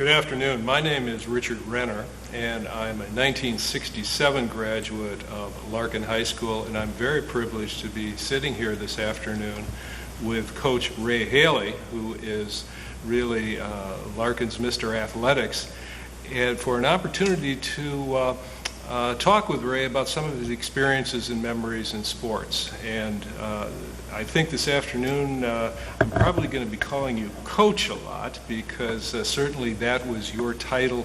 Good afternoon. My name is Richard Renner, and I'm a 1967 graduate of Larkin High School, and I'm very privileged to be sitting here this afternoon with Coach Ray Haley, who is really Larkin's Mr. Athletics, and for an opportunity to talk with Ray about some of his experiences and memories in sports. And I think this afternoon I'm probably going to be calling you Coach a lot, because certainly that was your title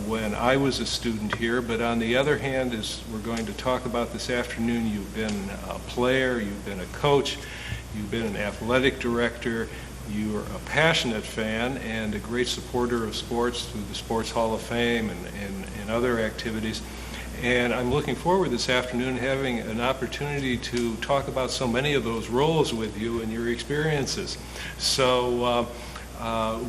when I was a student here. But on the other hand, as we're going to talk about this afternoon, you've been a player, you've been a coach, you've been an athletic director, you're a passionate fan and a great supporter of sports through the Sports Hall of Fame and other activities. And I'm looking forward this afternoon having an opportunity to talk about so many of those roles with you and your experiences. So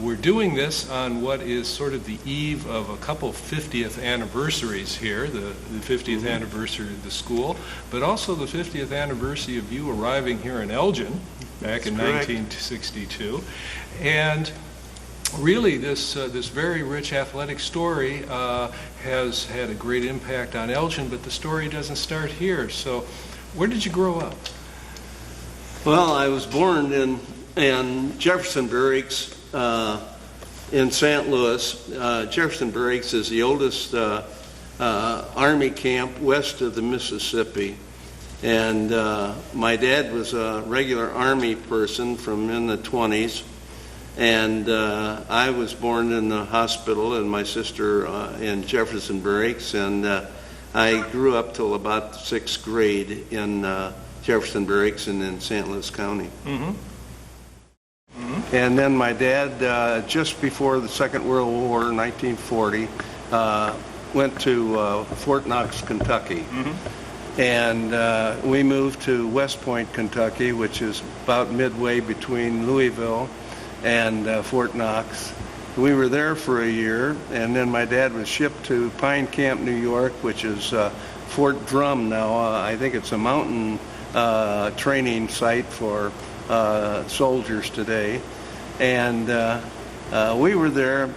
we're doing this on what is sort of the eve of a couple 50th anniversaries here, the 50th anniversary of the school, but also the 50th anniversary of you arriving here in Elgin back in 1962. And really this very rich athletic story has had a great impact on Elgin, but the story doesn't start here. So where did you grow up? Well, I was born in Jefferson Barracks in St. Louis. Jefferson Barracks is the oldest Army camp west of the Mississippi. And my dad was a regular Army person from in the 20s. And I was born in the hospital, and my sister in Jefferson Barracks. And I grew up till about 6th grade in Jefferson Barracks and in St. Louis County. Mm-hmm. Mm-hmm. And then my dad, just before the Second World War, 1940, went to Fort Knox, Kentucky. Mm-hmm. And we moved to West Point, Kentucky, which is about midway between Louisville and Fort Knox. We were there for a year, and then my dad was shipped to Pine Camp, New York, which is Fort Drum now. I think it's a mountain training site for soldiers today. And we were there,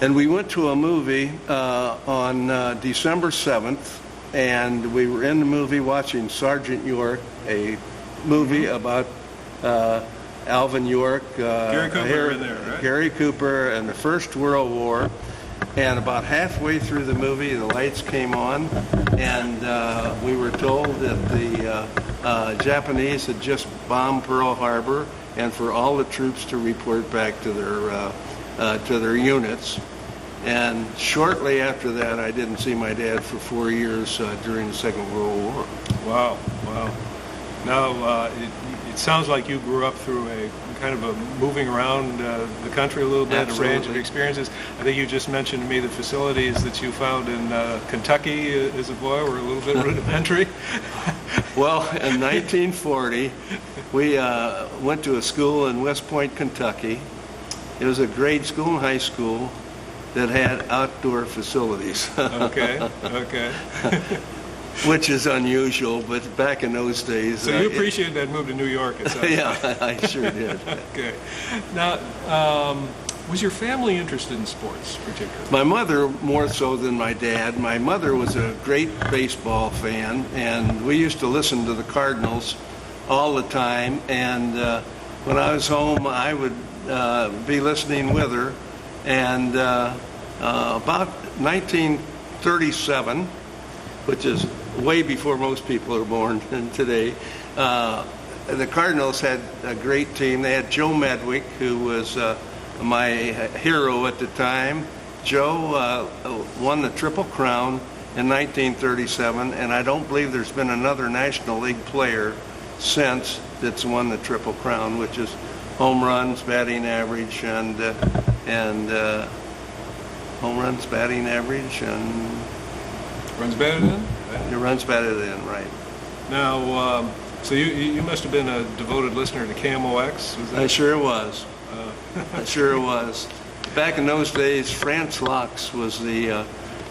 and we went to a movie on December 7th, and we were in the movie watching Sergeant York, a movie about Alvin York, Gary Cooper in there, right? Gary Cooper and the First World War. And about halfway through the movie, the lights came on, and we were told that the Japanese had just bombed Pearl Harbor, and for all the troops to report back to their units. And shortly after that, I didn't see my dad for 4 years during the Second World War. Wow, wow. Now, it sounds like you grew up through a kind of a moving around the country a little bit, Absolutely. A range of experiences. I think you just mentioned to me the facilities that you found in Kentucky as a boy were a little bit rudimentary. Well, in 1940, we went to a school in West Point, Kentucky. It was a grade school and high school that had outdoor facilities. Okay, okay. Which is unusual, but back in those days... So you appreciated that move to New York, it sounds Yeah, I sure did. Okay. Now, was your family interested in sports, particularly? My mother, more so than my dad. My mother was a great baseball fan, and we used to listen to the Cardinals all the time. And when I was home, I would be listening with her. And about 1937, which is way before most people are born today, the Cardinals had a great team. They had Joe Medwick, who was my hero at the time. Joe won the Triple Crown in 1937, and I don't believe there's been another National League player since that's won the Triple Crown, which is home runs, batting average, and home runs, batting average, and Runs batted in? Your runs batted in, right. Now, so you must have been a devoted listener to KMOX? Was that? I sure was. I sure was. Back in those days, Franz Laux was the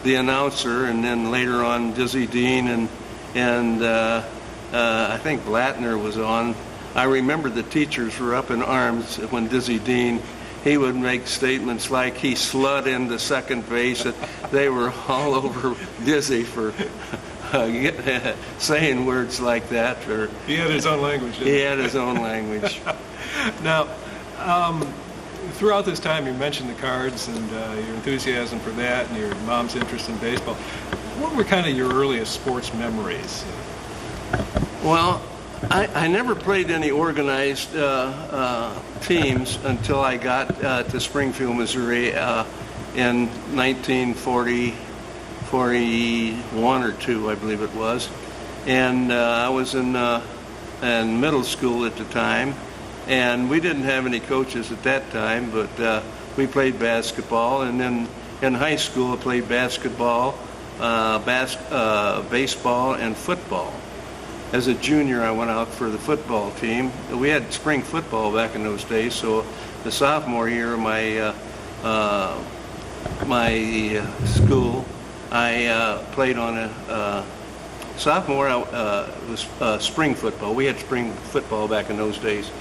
announcer, and then later on Dizzy Dean and I think Blattner was on. I remember the teachers were up in arms when Dizzy Dean he would make statements like he slid into second base. And they were all over Dizzy for saying words like that. Or he had his own language, didn't he? He had his own language. Now, throughout this time, you mentioned the cards and your enthusiasm for that and your mom's interest in baseball. What were kind of your earliest sports memories? Well, I never played any organized teams until I got to Springfield, Missouri in 1941 or 2, I believe it was. And I was in middle school at the time, and we didn't have any coaches at that time, but we played basketball. And then in high school, I played basketball, baseball, and football. As a junior, I went out for the football team. We had spring football back in those days, so the sophomore year of my school, I played on a sophomore. It was spring football. We had spring football back in those days,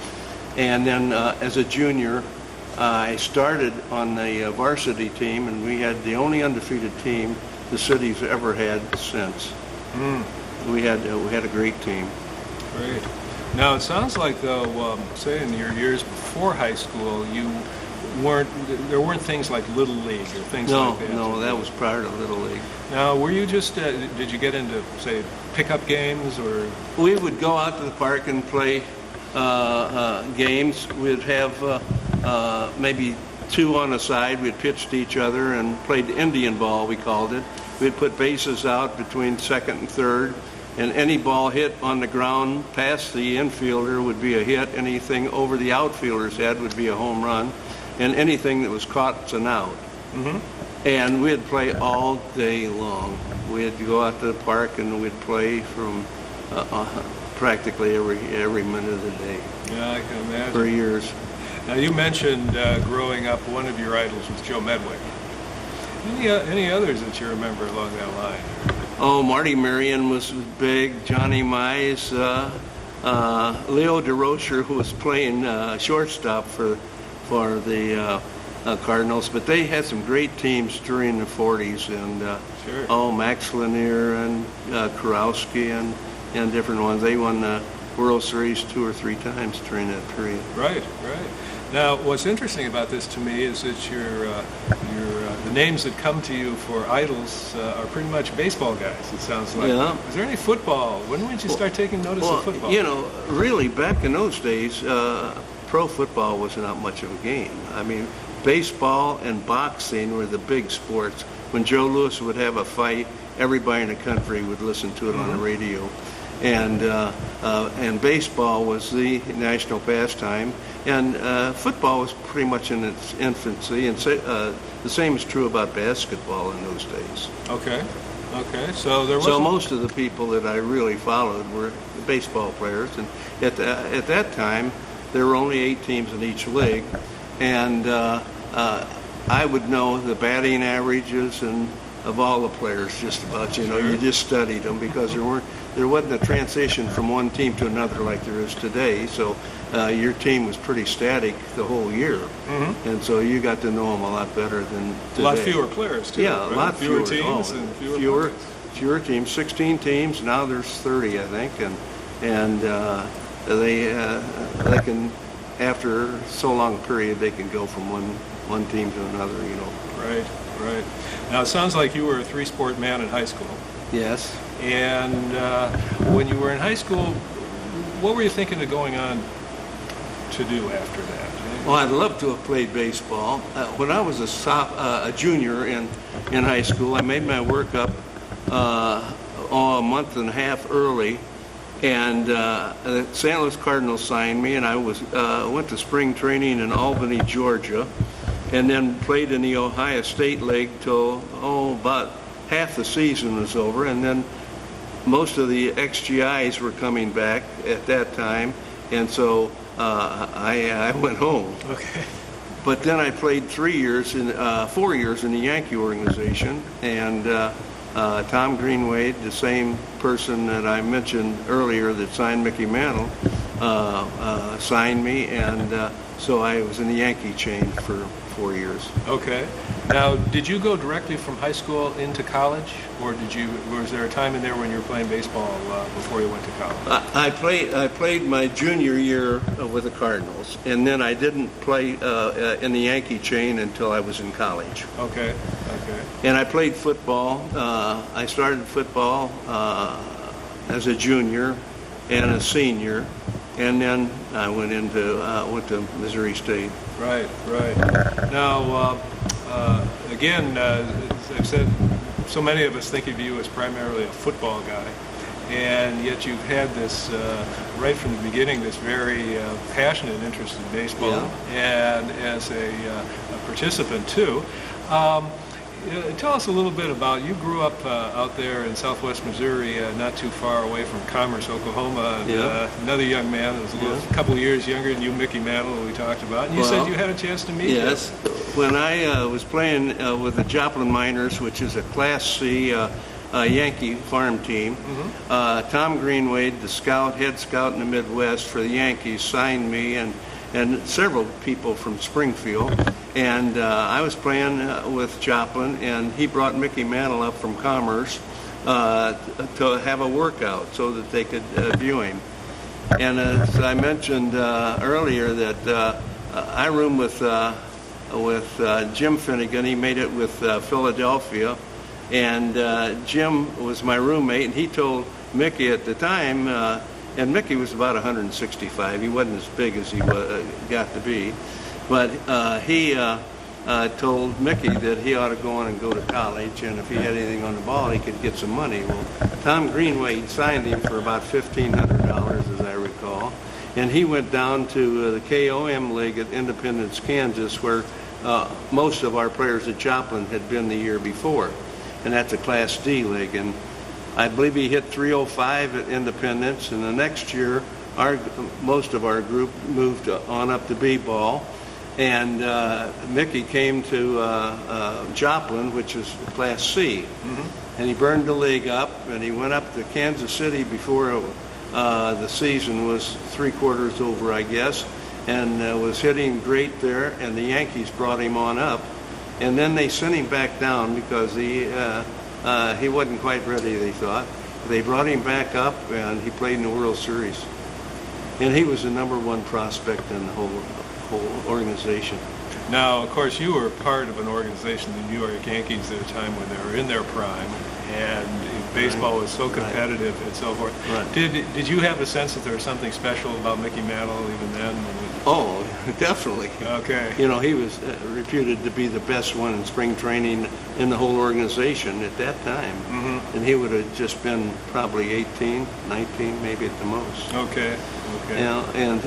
and then as a junior, I started on the varsity team, and we had the only undefeated team the city's ever had since. We had a great team. Great. Now it sounds like though, say in your years before high school, there weren't things like Little League or things like that. No, that was prior to Little League. Now, were you just did you get into say pickup games or? We would go out to the park and play games. We'd have maybe 2 on a side. We'd pitch to each other and played Indian ball, we called it. We'd put bases out between second and third, and any ball hit on the ground past the infielder would be a hit. Anything over the outfielder's head would be a home run, and anything that was caught's an out. And we'd play all day long. We'd go out to the park and we'd play from practically every minute of the day. Yeah, I can imagine. For years. Now you mentioned growing up, one of your idols was Joe Medwick. Any others that you remember along that line? Oh, Marty Marion was big. Johnny Mize, Leo DeRocher, who was playing shortstop for the Cardinals. But they had some great teams during the 40s, and sure. Max Lanier and Kurowski and different ones. They won the World Series 2 or 3 times during that period. Right. Now, what's interesting about this to me is that the names that come to you for idols are pretty much baseball guys, it sounds like. Yeah. Is there any football? When did you start taking notice of football? You know, really, back in those days, pro football was not much of a game. I mean, baseball and boxing were the big sports. When Joe Louis would have a fight, everybody in the country would listen to it on the radio. And baseball was the national pastime, and football was pretty much in its infancy, and the same is true about basketball in those days. Okay. So there was. So most of the people that I really followed were baseball players, and at that time there were only 8 teams in each league, and I would know the batting averages and of all the players just about. You know, you just studied them because there wasn't a transition from one team to another like there is today. So your team was pretty static the whole year, and so you got to know them a lot better than today. A lot fewer players too. Yeah, right? a lot fewer teams and fewer teams. 16 teams. Now there's 30, I think, and they can, after so long a period, they can go from one team to another. You know. Right. Now it sounds like you were a 3-sport man in high school. Yes. And when you were in high school, what were you thinking of going on to do after that? Well, I'd love to have played baseball. When I was a junior in high school, I made my work up a month and a half early, and the St. Louis Cardinals signed me, and I went to spring training in Albany, Georgia, and then played in the Ohio State League till about half the season was over, and then most of the XGIs were coming back at that time, and so I went home. Okay. But then I played 4 years in the Yankee organization, and Tom Greenway, the same person that I mentioned earlier that signed Mickey Mantle, signed me, and So I was in the Yankee chain for 4 years. Okay. Now, did you go directly from high school into college, or was there a time in there when you were playing baseball before you went to college? I played my junior year with the Cardinals, and then I didn't play in the Yankee chain until I was in college. Okay. Okay. And I played football. I started football as a junior and a senior, and then I went to Missouri State. Right. Right. Now, again, as I've said, so many of us think of you as primarily a football guy, and yet you've had this, right from the beginning, this very passionate interest in baseball, and as a participant too. Tell us a little bit about, you grew up out there in southwest Missouri, not too far away from Commerce, Oklahoma. And, another young man that was a couple of years younger than you, Mickey Mantle, who we talked about. And you said you had a chance to meet him. Yes. When I was playing with the Joplin Miners, which is a Class C Yankee farm team, Tom Greenwade, the head scout in the Midwest for the Yankees, signed me, and several people from Springfield. And I was playing with Joplin, and he brought Mickey Mantle up from Commerce to have a workout so that they could view him. And as I mentioned earlier, that I roomed with Jim Finnegan. He made it with Philadelphia, and Jim was my roommate, and he told Mickey at the time, and Mickey was about 165. He wasn't as big as he got to be. But he told Mickey that he ought to go on and go to college, and if he had anything on the ball, he could get some money. Well, Tom Greenwade signed him for about $1,500, as I recall, and he went down to the KOM League at Independence, Kansas, where most of our players at Joplin had been the year before, and that's a Class D league. And I believe he hit 305 at Independence, and the next year, most of our group moved on up to B-ball. And Mickey came to Joplin, which is Class C, and he burned the league up, and he went up to Kansas City before the season was 3/4 over, I guess, and was hitting great there, and the Yankees brought him on up, and then they sent him back down because he wasn't quite ready, they thought. They brought him back up, and he played in the World Series, and he was the #1 prospect in the whole organization. Now, of course, you were part of an organization, the New York Yankees, at a time when they were in their prime, and baseball was so competitive and so forth. Right. Did you have a sense that there was something special about Mickey Mantle even then? Oh, definitely. Okay. You know, he was reputed to be the best one in spring training in the whole organization at that time. And he would have just been probably 18, 19, maybe at the most. Okay. Okay. You know, and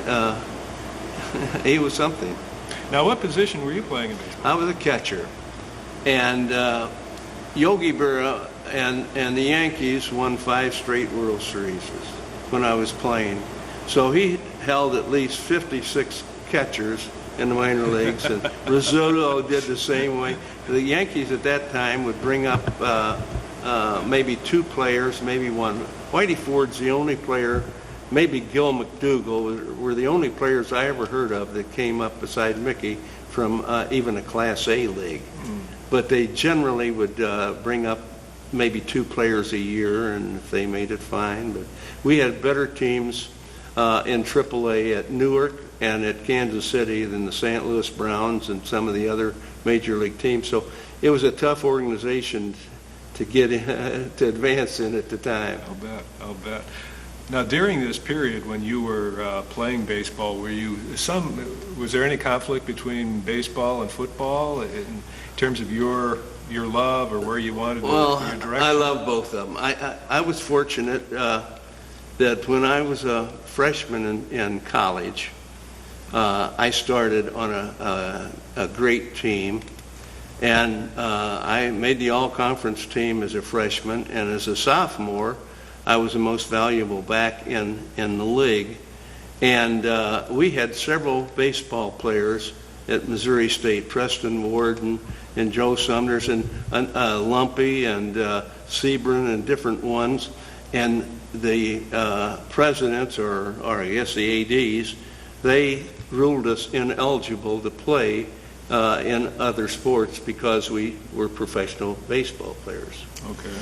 he was something. Now, what position were you playing in baseball? I was a catcher. And Yogi Berra and the Yankees won 5 straight World Series when I was playing. So he held at least 56 catchers in the minor leagues, and Rizzuto did the same way. The Yankees at that time would bring up maybe 2 players, maybe 1. Whitey Ford's the only player. Maybe Gil McDougall were the only players I ever heard of that came up beside Mickey from even a Class A league. But they generally would bring up maybe 2 players a year, and if they made it, fine. But we had better teams in AAA at Newark and at Kansas City than the St. Louis Browns and some of the other major league teams. So it was a tough organization to get to advance in at the time. I'll bet. Now, during this period when you were playing baseball, was there any conflict between baseball and football in terms of your love or where you wanted to go, your direction? I love both of them. I was fortunate that when I was a freshman in college, I started on a great team, and I made the all-conference team as a freshman, and as a sophomore, I was the most valuable back in the league. And we had several baseball players at Missouri State, Preston Ward and Joe Sumners and Lumpy and Sebring and different ones. And the presidents, or I guess the ADs, they ruled us ineligible to play in other sports because we were professional baseball players. Okay.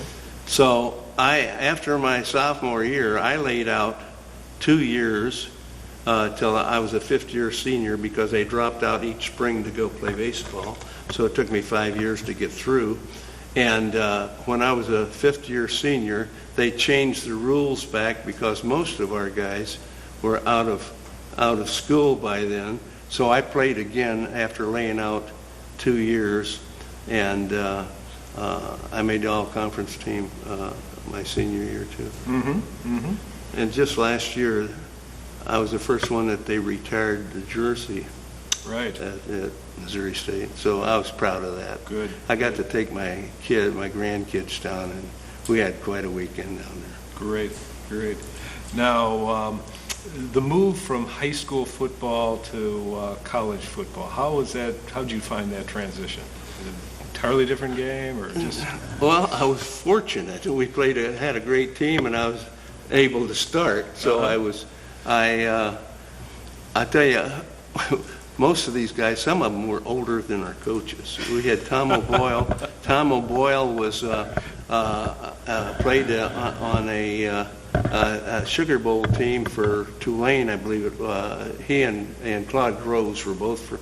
So after my sophomore year, I laid out 2 years till I was a fifth-year senior because I dropped out each spring to go play baseball. So it took me 5 years to get through. And when I was a fifth-year senior, they changed the rules back because most of our guys were out of school by then. So I played again after laying out 2 years, and I made the all-conference team my senior year too. And just last year, I was the first one that they retired the jersey. Right. At Missouri State. So I was proud of that. Good. I got to take my grandkids down, and we had quite a weekend down there. Great, great. Now, the move from high school football to college football, how did you find that transition? Is it an entirely different game, or just? Well, I was fortunate. We had a great team, and I was able to start. So I tell you, most of these guys, some of them were older than our coaches. We had Tom O'Boyle. Tom O'Boyle was played on a Sugar Bowl team for Tulane, I believe it was. He and Claude Groves were both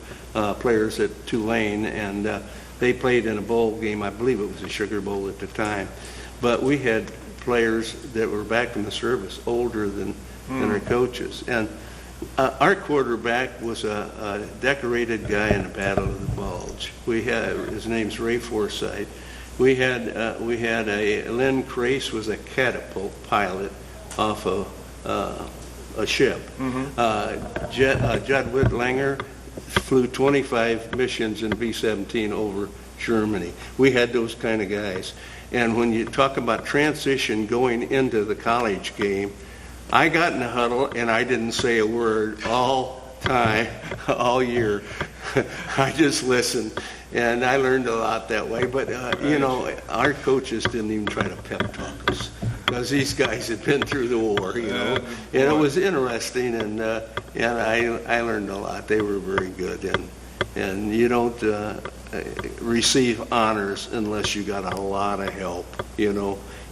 players at Tulane, and they played in a bowl game. I believe it was a Sugar Bowl at the time. But we had players that were back in the service older than our coaches. And our quarterback was a decorated guy in the Battle of the Bulge. His name's Ray Forsythe. We had Lynn Crace was a catapult pilot off a ship. Judd Whitlanger flew 25 missions in B-17 over Germany. We had those kind of guys. And when you talk about transition going into the college game, I got in the huddle and I didn't say a word all time, all year. I just listened, and I learned a lot that way. But our coaches didn't even try to pep talk us because these guys had been through the war, and it was interesting, and I learned a lot. They were very good, and you don't receive honors unless you got a lot of help,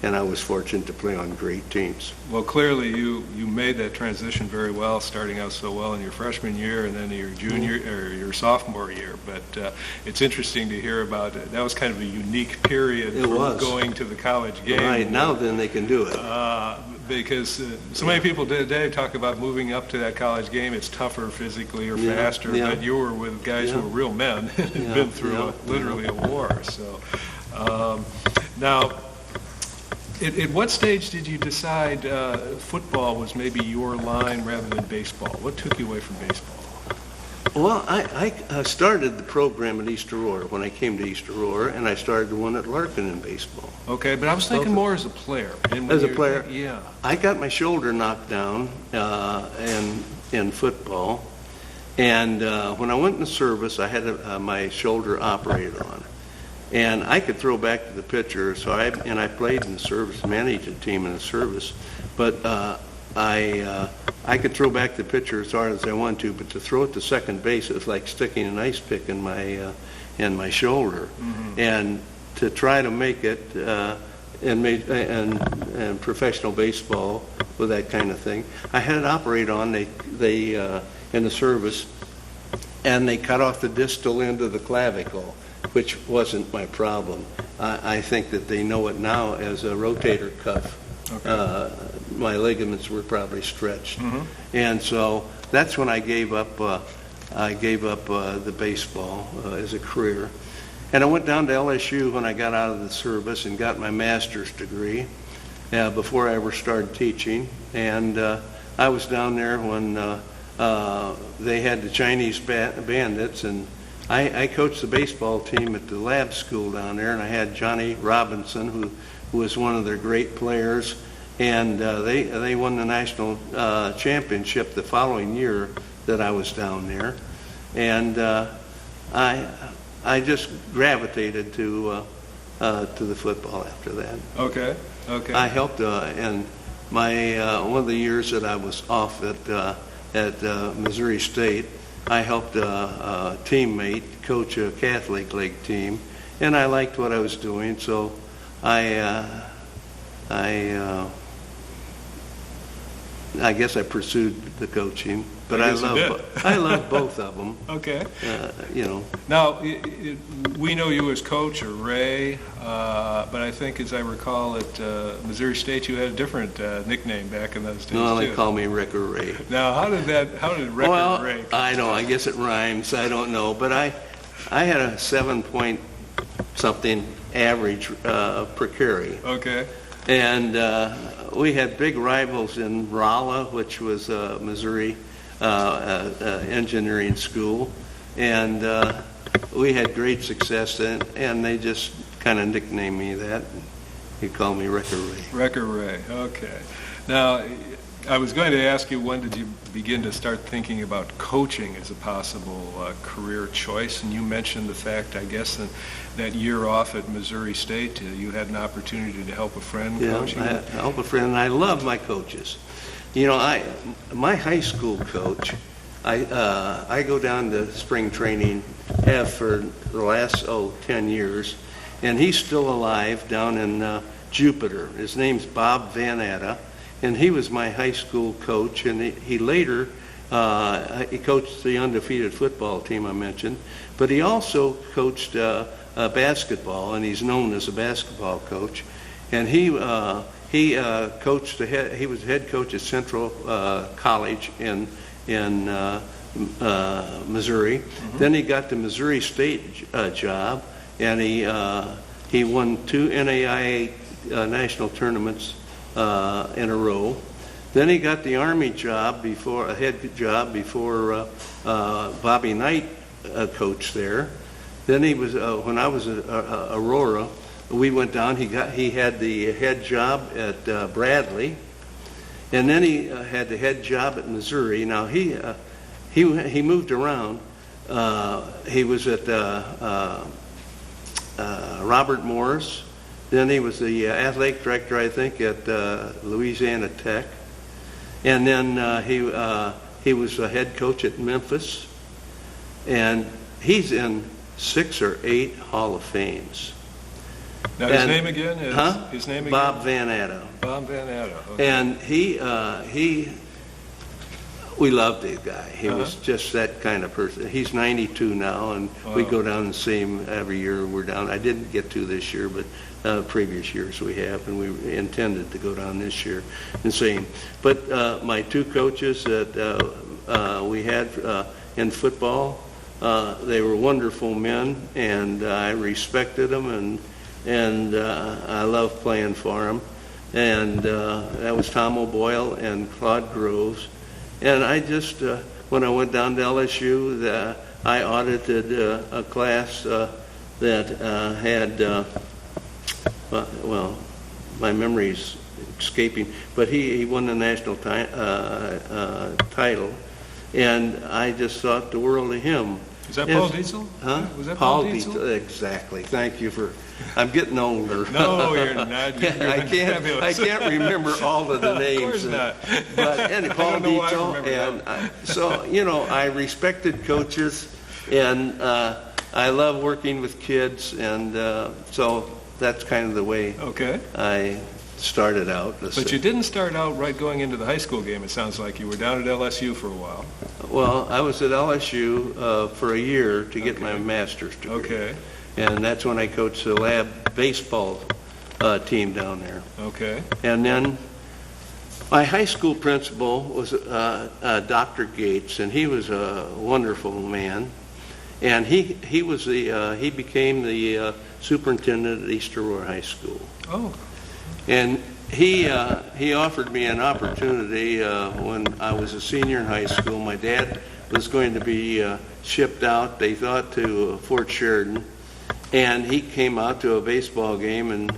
and I was fortunate to play on great teams. Well, clearly you made that transition very well, starting out so well in your freshman year and then your junior or your sophomore year. But it's interesting to hear about it. That was kind of a unique period from going to the college game. Right, now then they can do it. Because so many people today talk about moving up to that college game. It's tougher physically or faster, but you were with guys who were real men and had been through literally a war. So now, at what stage did you decide football was maybe your line rather than baseball? What took you away from baseball? Well, I started the program at East Aurora when I came to East Aurora, and I started the one at Larkin in baseball. Okay, but I was thinking more as a player. As a player? Yeah. I got my shoulder knocked down in football, and when I went in the service, I had my shoulder operated on. And I could throw back to the pitcher, so I played in the service, managed a team in the service, but I could throw back the pitcher as hard as I wanted to, but to throw it to second base, it was like sticking an ice pick in my shoulder. And to try to make it in professional baseball with that kind of thing, I had it operated on. They in the service, and they cut off the distal end of the clavicle, which wasn't my problem. I think that they know it now as a rotator cuff. Okay. My ligaments were probably stretched, and so that's when I gave up. The baseball as a career, and I went down to LSU when I got out of the service and got my master's degree before I ever started teaching. And I was down there when they had the Chinese bandits, and I coached the baseball team at the lab school down there, and I had Johnny Robinson, who was one of their great players, and they won the national championship the following year that I was down there, and I just gravitated to the football after that. Okay. I helped in my one of the years that I was off at at Missouri State, I helped a teammate coach a Catholic League team, and I liked what I was doing, so I guess I pursued the coaching, but I love both of them. Okay. You know. Now, we know you as Coach or Ray, but I think, as I recall, at Missouri State you had a different nickname back in those days. No, too. they call me Rick or Ray. Now, how did Rick or Ray? I know. I guess it rhymes. I don't know, but I had a 7-point something average per carry. Okay. And we had big rivals in Rolla, which was Missouri engineering school, and we had great success, and they just kind of nicknamed me that. He called me Rick or Ray. Rick or Ray, okay. Now, I was going to ask you, when did you begin to start thinking about coaching as a possible career choice? And you mentioned the fact, I guess, that year off at Missouri State, you had an opportunity to help a friend coaching. Yeah, I help a friend, and I love my coaches. You know, my high school coach, I go down to spring training, have for the last 10 years, and he's still alive down in Jupiter. His name's Bob Van Atta, and he was my high school coach, and he later he coached the undefeated football team I mentioned, but he also coached basketball, and he's known as a basketball coach, and he coached he was head coach at Central College in Missouri. Mm-hmm. Then he got the Missouri State job, and he won 2 NAIA national tournaments in a row. Then he got the Army job a head job before Bobby Knight coached there. Then he was when I was at Aurora, we went down. He had the head job at Bradley, and then he had the head job at Missouri. Now he moved around. He was at Robert Morris. Then he was the athletic director, I think, at Louisiana Tech, and then he was a head coach at Memphis, and he's in 6 or 8 Hall of Fames. Now, his name again is? His name again? Bob Van Atta. Bob Van Atta, okay. And we loved the guy. He was just that kind of person. He's 92 now, and we go down and see him every year. We're down. I didn't get to this year, but previous years we have, and we intended to go down this year and see him. But my 2 coaches that we had in football, they were wonderful men, and I respected them, and I loved playing for them. And that was Tom O'Boyle and Claude Groves. And I just, when I went down to LSU, I audited a class that had, well, my memory's escaping, but he won the national title, and I just thought the world of him. Is that Paul Diesel? Huh? Was that Paul Diesel? Exactly. Thank you for. I'm getting older. No, you're not. I can't remember all of the names. Of course not. But anyway, Paul Diesel, and so I respected coaches, and I love working with kids, and so that's kind of the way I started out. But you didn't start out right going into the high school game. It sounds like you were down at LSU for a while. Well, I was at LSU for a year to get my master's degree. Okay. And that's when I coached the lab baseball team down there. Okay. And then my high school principal was Dr. Gates, and he was a wonderful man. And he became the superintendent at East Aurora High School. Oh. And he offered me an opportunity when I was a senior in high school. My dad was going to be shipped out, they thought, to Fort Sheridan. And he came out to a baseball game and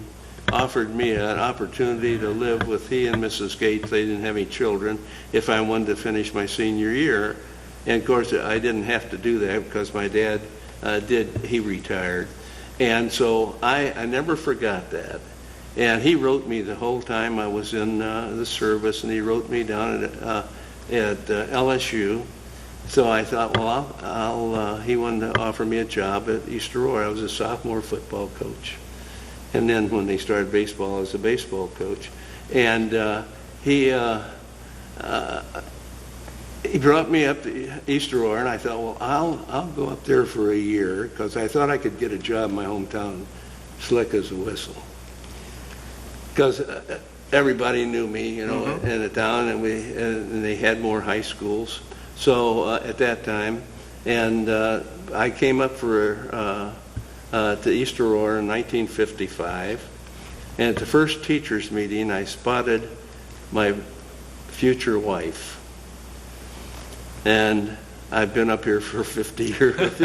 offered me an opportunity to live with he and Mrs. Gates. They didn't have any children, if I wanted to finish my senior year. And of course, I didn't have to do that because my dad he retired. And so I never forgot that. And he wrote me the whole time I was in the service, and he wrote me down LSU. So I thought, well, he wanted to offer me a job at East Aurora. I was a sophomore football coach. And then when they started baseball, I was a baseball coach. And he brought me up to East Aurora, and I thought, well, I'll go up there for a year, because I thought I could get a job in my hometown, slick as a whistle. Because everybody knew me, in the town, and they had more high schools. So at that time, and I came up to East Aurora in 1955, and at the first teachers meeting, I spotted my future wife. And I've been up here for 50 years,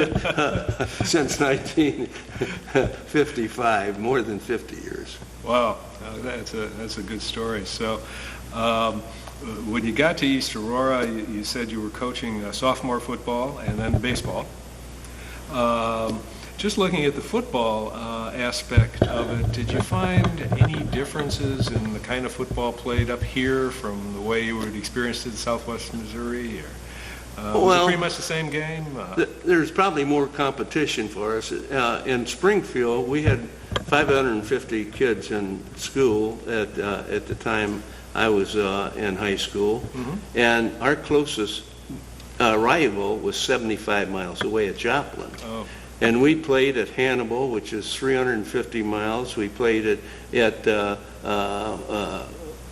since 1955, more than 50 years. Wow, that's a good story. So when you got to East Aurora, you said you were coaching sophomore football and then baseball. Just looking at the football aspect of it, did you find any differences in the kind of football played up here from the way you would experience it in Southwest Missouri? Or, was it pretty much the same game? There's probably more competition for us. In Springfield, we had 550 kids in school at the time I was in high school, and our closest rival was 75 miles away at Joplin. Oh. And we played at Hannibal, which is 350 miles. We played at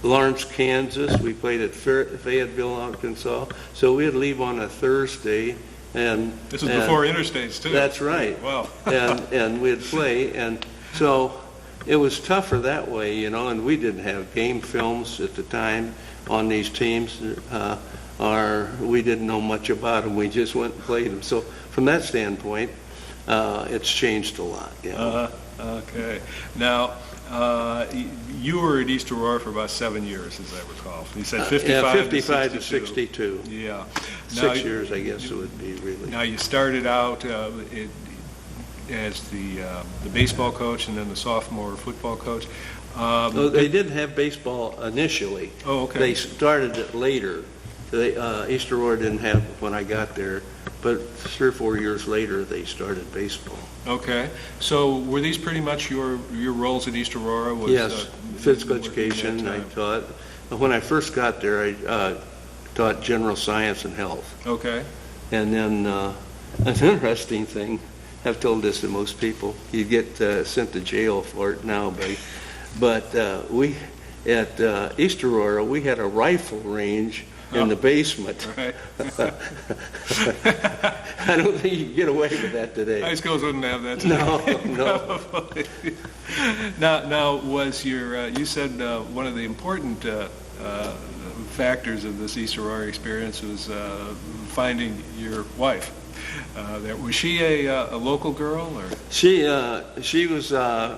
Lawrence, Kansas. We played at Fayetteville, Arkansas. So we'd leave on a Thursday, and this was before interstates too. That's right. Wow. and we'd play, and so it was tougher that way, And we didn't have game films at the time on these teams, or we didn't know much about them. We just went and played them. So from that standpoint, it's changed a lot. Okay. Now, you were at East Aurora for about 7 years, as I recall. You said 55 to 62. Yeah. Now, 6 years, I guess it would be really. Now, you started out as the baseball coach and then the sophomore football coach. They didn't have baseball initially. Oh, okay. They started it later. East Aurora didn't have it when I got there, but 3 or 4 years later they started baseball. Okay. So were these pretty much your roles at East Aurora? Yes, physical education I taught. When I first got there, I taught general science and health. Okay. And then an interesting thing, I've told this to most people, you get sent to jail for it now, but we at East Aurora, we had a rifle range in the basement. Right. I don't think you can get away with that today. High schools wouldn't have that today. No. Now was you said one of the important factors of this East Aurora experience was finding your wife. Was she a local girl, or? She was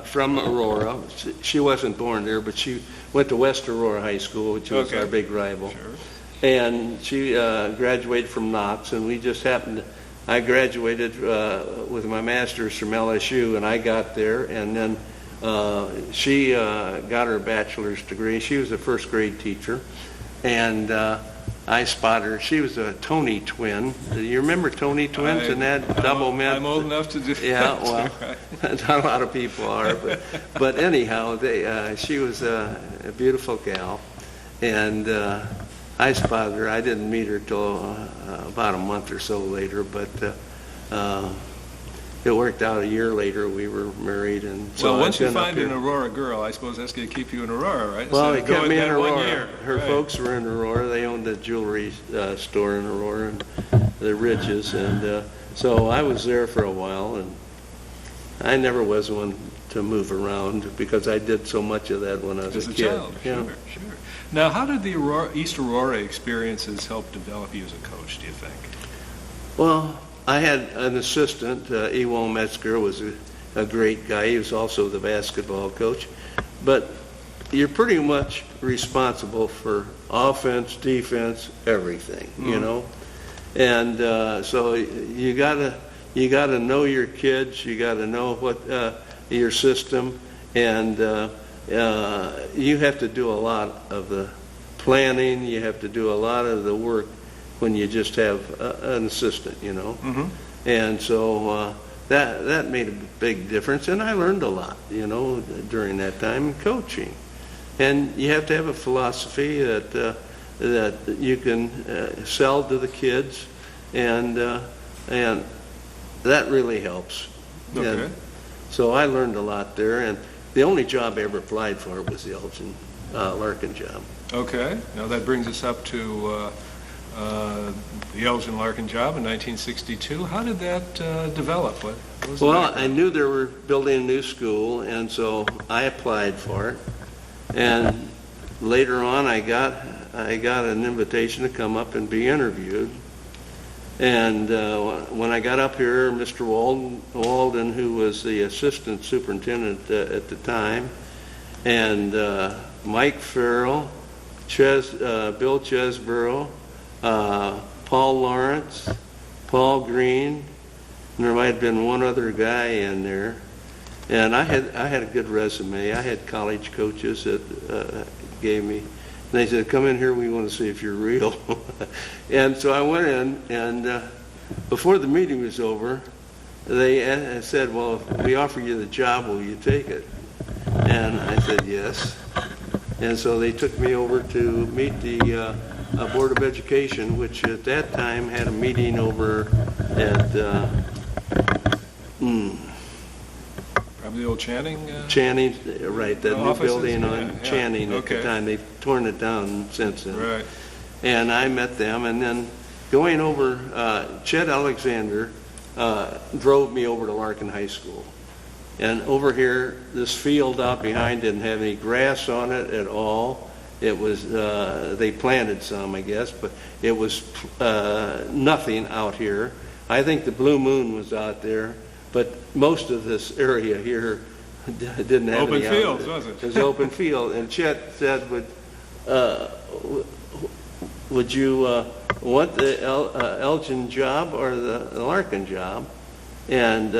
from Aurora. She wasn't born there, but she went to West Aurora High School, which was our big rival. Sure. And she graduated from Knox, and we just happened. I graduated with my master's from LSU, and I got there, and then she got her bachelor's degree. She was a first grade teacher, and I spotted her. She was a Tony twin. Do you remember Tony twins and that double mint? I'm old enough to do that. Yeah, well, not a lot of people are, but anyhow, she was a beautiful gal, and I spotted her. I didn't meet her till about a month or so later, but it worked out. A year later, we were married, and so well, once you find an Aurora girl, I suppose that's going to keep you in Aurora, right? Well, they kept me in Aurora. Her folks were in Aurora. They owned a jewelry store in Aurora, and the Ridges, and so I was there for a while, and I never was one to move around because I did so much of that when I was a kid. Child. Sure. Now, how did the East Aurora experiences help develop you as a coach, do you think? Well, I had an assistant, Ewald Metzger was a great guy. He was also the basketball coach. But you're pretty much responsible for offense, defense, everything, you know. And so you gotta know your kids. You gotta know what your system, and you have to do a lot of the planning. You have to do a lot of the work when you just have an assistant, Mm-hmm. And so that made a big difference, and I learned a lot, during that time in coaching. And you have to have a philosophy that you can sell to the kids, and that really helps. Okay. And so I learned a lot there, and the only job I ever applied for was the Elgin Larkin job. Okay. Now that brings us up to the Elgin Larkin job in 1962. How did that develop? What was Well, the I knew they were building a new school, and so I applied for it. And later on, I got an invitation to come up and be interviewed. And when I got up here, Mr. Walden, who was the assistant superintendent at the time, and Mike Farrell, Bill Chesborough, Paul Lawrence, Paul Green, and there might have been one other guy in there. And I had a good resume. I had college coaches that gave me. And they said, "Come in here. We want to see if you're real." And so I went in, and before the meeting was over, they said, "Well, if we offer you the job, will you take it?" And I said, "Yes." And so they took me over to meet the Board of Education, which at that time had a meeting over at Probably the old Channing? Channing, right, that new offices? building on Yeah. Channing at Okay. the time. They've torn it down since then. Right. And I met them, and then going over, Chet Alexander drove me over to Larkin High School. And over here, this field out behind didn't have any grass on it at all. It was, they planted some, I guess, but it was nothing out here. I think the Blue Moon was out there, but most of this area here didn't have Open any out fields, there. was it? It was open field. And Chet said, would you want the Elgin job or the Larkin job? And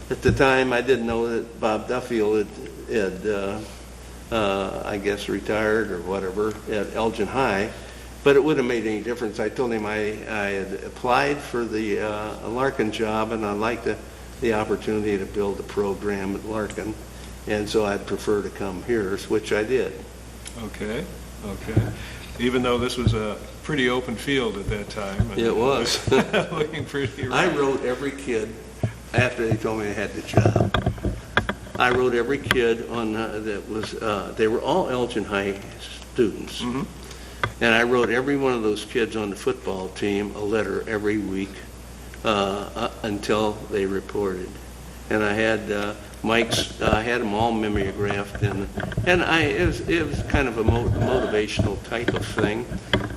at the time, I didn't know that Bob Duffield had I guess, retired or whatever at Elgin High, but it wouldn't have made any difference. I told him I had applied for the Larkin job, and I'd like the opportunity to build a program at Larkin, and so I'd prefer to come here, which I did. Okay. Even though this was a pretty open field at that time. It was. Looking pretty I rough. wrote every kid after they told me I had the job. I wrote every kid on that was, they were all Elgin High students. Mm-hmm. And I wrote every one of those kids on the football team a letter every week until they reported. And I had I had them all mimeographed, and it was kind of a motivational type of thing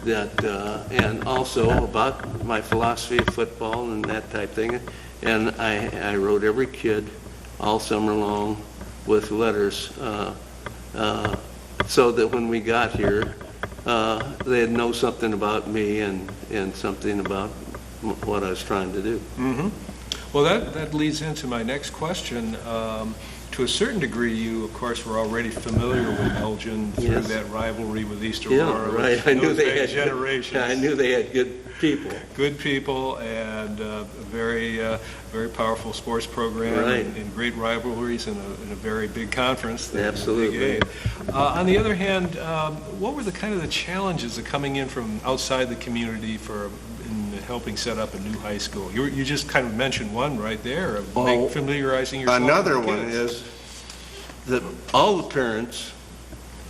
that, and also about my philosophy of football and that type thing. And I wrote every kid all summer long with letters so that when we got here, they'd know something about me and something about what I was trying to do. Mm-hmm. Well, that leads into my next question. To a certain degree, you, of course, were already familiar with Elgin through Yes. that rivalry with East Yeah, Aurora. right. I knew they had generations. I knew they had good people. Good people and a very powerful sports program, Right. and great rivalries in a very big conference. the Absolutely. Big Eight. On the other hand, what were the challenges of coming in from outside the community in helping set up a new high school? You just kind of mentioned one right there of familiarizing yourself. Another with the one kids. is that all the parents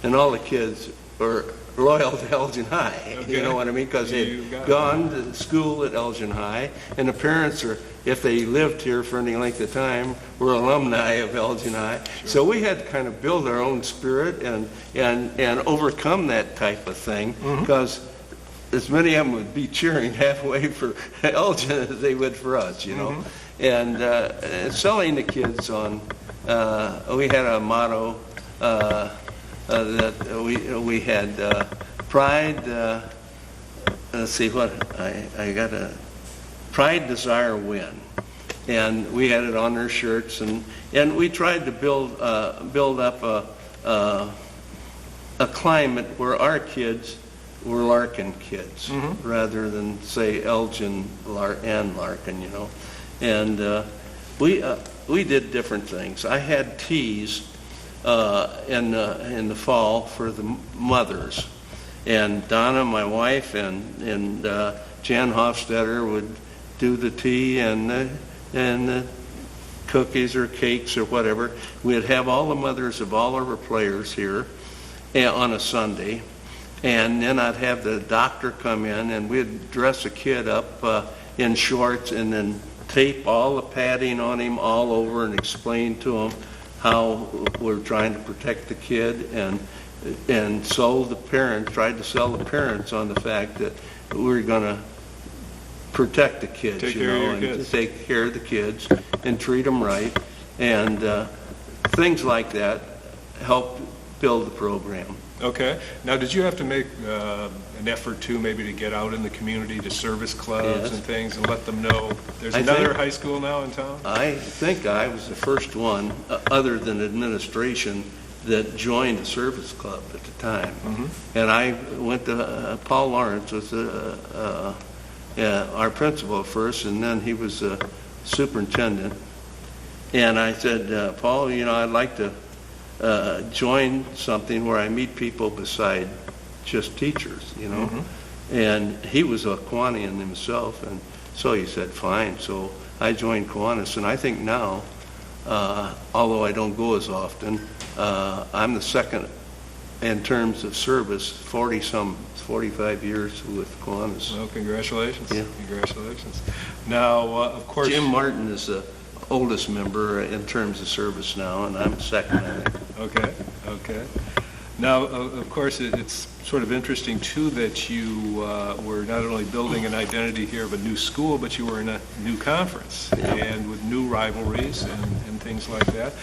and all the kids were loyal to Elgin High. Okay. You know what I mean? Because You they'd got it. gone to school at Elgin High, and the parents are, if they lived here for any length of time, were alumni of Elgin High. Sure. So we had to kind of build our own spirit and overcome that type of thing, because as many of them would be cheering halfway for Elgin as they would for us, you know. And selling the kids on, we had a motto that we had pride, let's see what, I got a pride, desire, win. And we had it on their shirts, and we tried to build up a climate where our kids were Larkin kids rather than, say, Elgin and Larkin, you know. And we did different things. I had teas in the fall for the mothers. And Donna, my wife, and Jan Hofstetter would do the tea and the cookies or cakes or whatever. We'd have all the mothers of all of our players here on a Sunday. And then I'd have the doctor come in, and we'd dress a kid up in shorts and then tape all the padding on him all over and explain to him how we're trying to protect the kid, and sold the parents, tried to sell the parents on the fact that we were going to protect the kids, and take care of the kids and treat them right, and things like that helped build the program. Okay. Now, did you have to make an effort, too, maybe to get out in the community to service clubs and things and let them know there's another high school now in town? I think I was the first one, other than administration, that joined a service club at the time. And I went to, Paul Lawrence was our principal first, and then he was a superintendent. And I said, Paul, you know, I'd like to join something where I meet people beside just teachers, you know. And he was a Kiwanis himself, and so he said, fine. So I joined Kiwanis, and I think now, although I don't go as often, I'm the second in terms of service, 45 years with Kiwanis. Well, congratulations. Yeah. Congratulations. Now, of course... Jim Martin is the oldest member in terms of service now, and I'm second, I think. Okay. Now, of course, it's sort of interesting, too, that you were not only building an identity here of a new school, but you were in a new conference, and with new rivalries and things like that.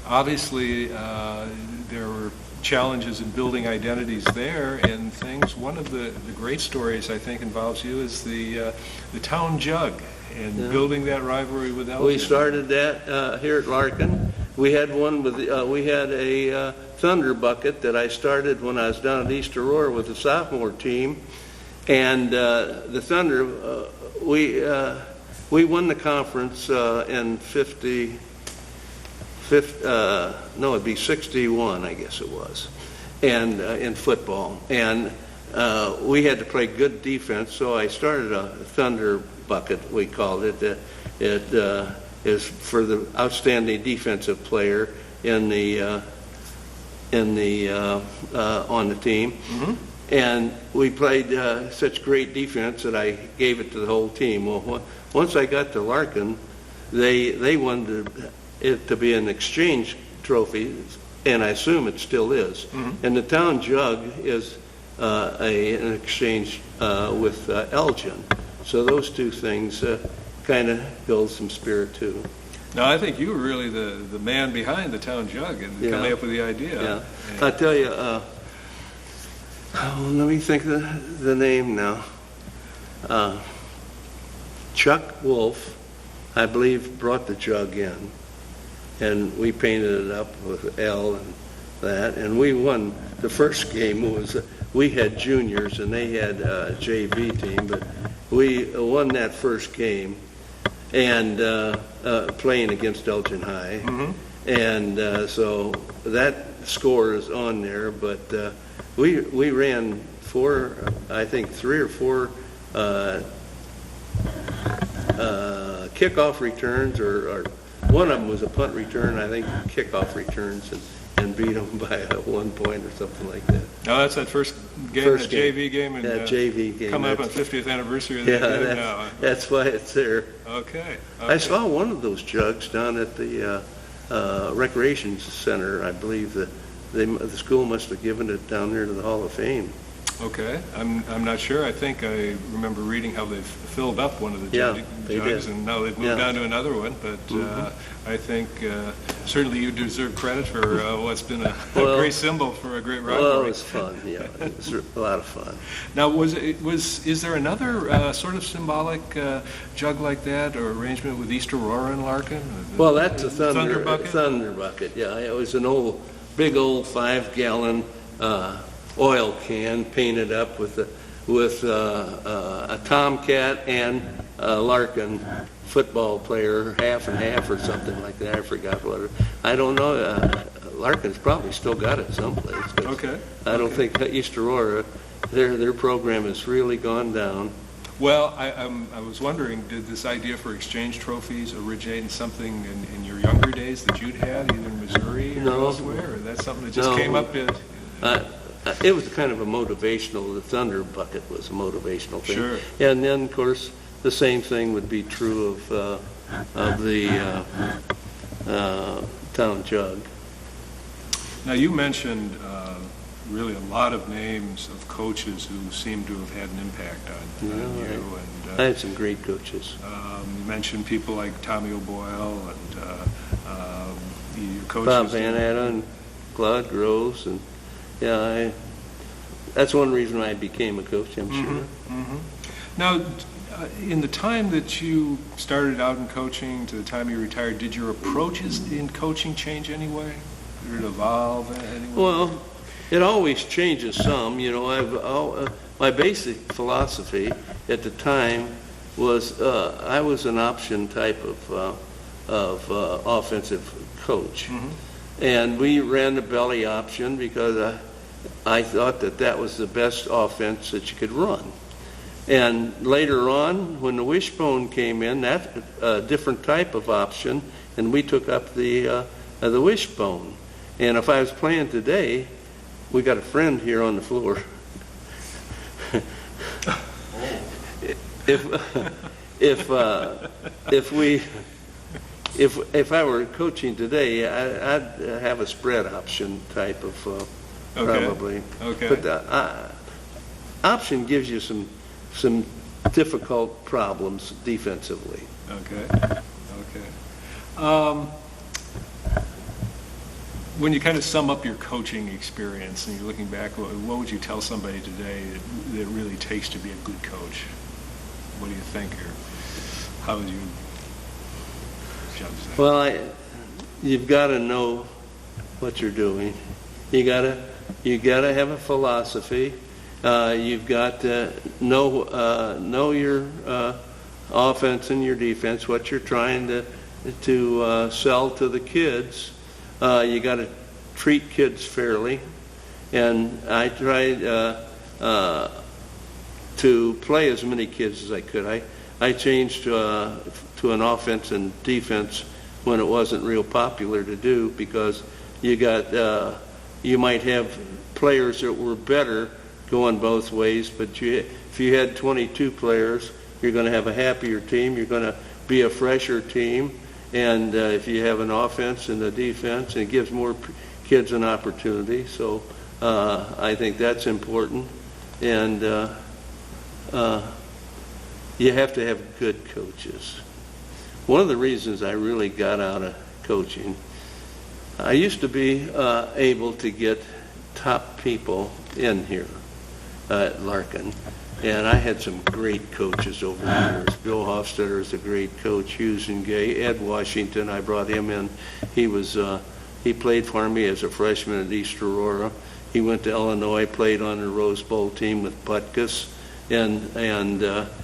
Obviously, there were challenges in building identities there and things. One of the great stories, I think, involves you is the town jug and building that rivalry with Elgin. We started that here at Larkin. We had one with we had a Thunder bucket that I started when I was down at East Aurora with the sophomore team, and the Thunder we won the conference in 61, I guess it was, and in football, and we had to play good defense, so I started a Thunder bucket, we called it. It is for the outstanding defensive player on the team. And we played such great defense that I gave it to the whole team. Well, once I got to Larkin, they wanted it to be an exchange trophy, and I assume it still is. And the town jug is an exchange with Elgin. So those two things kind of build some spirit too. Now, I think you were really the man behind the town jug and coming up with the idea. Yeah. I'll tell you, let me think of the name now. Chuck Wolf, I believe, brought the jug in, and we painted it up with L and that, and we won the first game. We had juniors and they had a JV team, but we won that first game, and playing against Elgin High, and so that score is on there. But we ran three or four kickoff returns, or one of them was a punt return, I think, kickoff returns, and beat them by 1 point or something like that. Now, that's that first game, JV game, and JV game. Coming up on 50th anniversary of that game now. That's why it's there. Okay. I saw one of those jugs down at the recreation center. I believe that the school must have given it down there to the Hall of Fame. Okay, I'm not sure. I think I remember reading how they've filled up one of the jugs, and now they've moved on to another one. But I think certainly you deserve credit for what's been a great symbol for a great rivalry. Well, it was fun. Yeah, it was a lot of fun. Now, is there another sort of symbolic jug like that or arrangement with East Aurora and Larkin? Well, that's a Thunder bucket. Thunder bucket. Yeah, it was an old big old 5-gallon oil can painted up with a Tomcat and a Larkin football player, half and half or something like that. I forgot what. I don't know. Larkin's probably still got it someplace. Okay. I don't think East Aurora, their program has really gone down. Well, I was wondering, did this idea for exchange trophies originate in something in your younger days that you'd had, either in Missouri or elsewhere? Or that's something that just came up in... It was kind of a motivational, the Thunder bucket was a motivational thing. Sure. And then, of course, the same thing would be true of the town jug. Now, you mentioned really a lot of names of coaches who seem to have had an impact on you. I had some great coaches. You mentioned people like Tommy O'Boyle and your coaches. Bob Van Atta and Claude Groves. And that's one reason why I became a coach, I'm sure. Now, in the time that you started out in coaching to the time you retired, did your approaches in coaching change anyway? Did it evolve anyway? Well, it always changes some. You know, my basic philosophy at the time was I was an option type of offensive coach. And we ran the belly option because I thought that was the best offense that you could run. And later on, when the wishbone came in, that's a different type of option, and we took up the wishbone. And if I was playing today, we got a friend here on the floor. If I were coaching today, I'd have a spread option type of probably. Okay. But the option gives you some difficult problems defensively. Okay. When you kind of sum up your coaching experience and you're looking back, what would you tell somebody today that it really takes to be a good coach? What do you think, or how would you judge that? Well, you've got to know what you're doing. You gotta have a philosophy. You've got to know your offense and your defense, what you're trying to sell to the kids. You got to treat kids fairly, and I tried to play as many kids as I could. I changed to an offense and defense when it wasn't real popular to do, because you might have players that were better going both ways, but if you had 22 players, you're going to have a happier team. You're going to be a fresher team. And if you have an offense and a defense, and it gives more kids an opportunity. So I think that's important. And you have to have good coaches. One of the reasons I really got out of coaching, I used to be able to get top people in here at Larkin. And I had some great coaches over the years. Bill Hofstadter is a great coach. Hughes and Gay. Ed Washington, I brought him in. He played for me as a freshman at East Aurora. He went to Illinois, played on the Rose Bowl team with Butkus and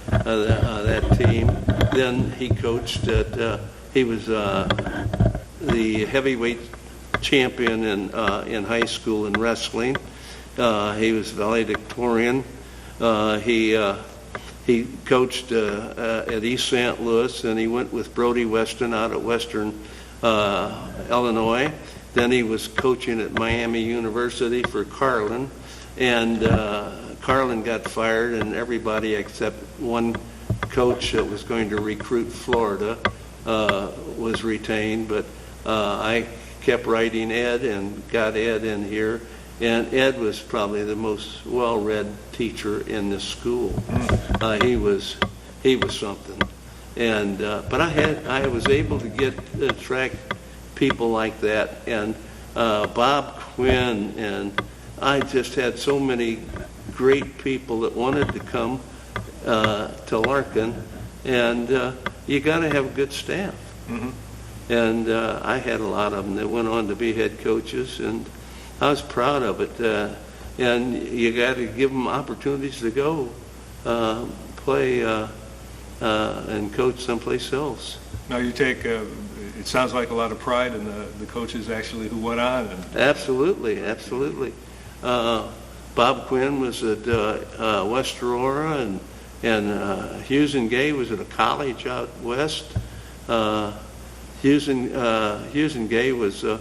that team. Then he coached he was the heavyweight champion in high school in wrestling. He was valedictorian. He coached at East St. Louis, and he went with Brody Weston out at Western Illinois. Then he was coaching at Miami University for Carlin, and Carlin got fired, and everybody except one coach that was going to recruit Florida was retained. But I kept writing Ed and got Ed in here. And Ed was probably the most well-read teacher in this school. He was something. And but I was able to attract people like that. And Bob Quinn, and I just had so many great people that wanted to come to Larkin. And you got to have a good staff. And I had a lot of them that went on to be head coaches, and I was proud of it. And you got to give them opportunities to go play and coach someplace else. Now you take, it sounds like a lot of pride in the coaches actually who went on. Absolutely. Bob Quinn was at West Aurora, and Hughes and Gay was at a college out west. Hughes and Gay was a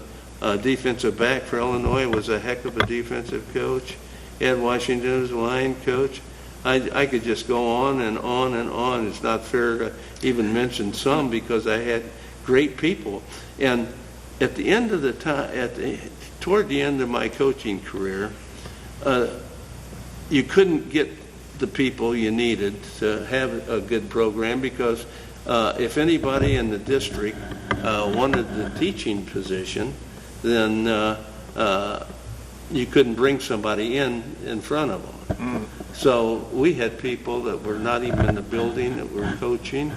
defensive back for Illinois, was a heck of a defensive coach. Ed Washington was a line coach. I could just go on and on and on. It's not fair to even mention some because I had great people. And at the end of the time, toward the end of my coaching career, you couldn't get the people you needed to have a good program because if anybody in the district wanted the teaching position, then you couldn't bring somebody in front of them. So we had people that were not even in the building that were coaching,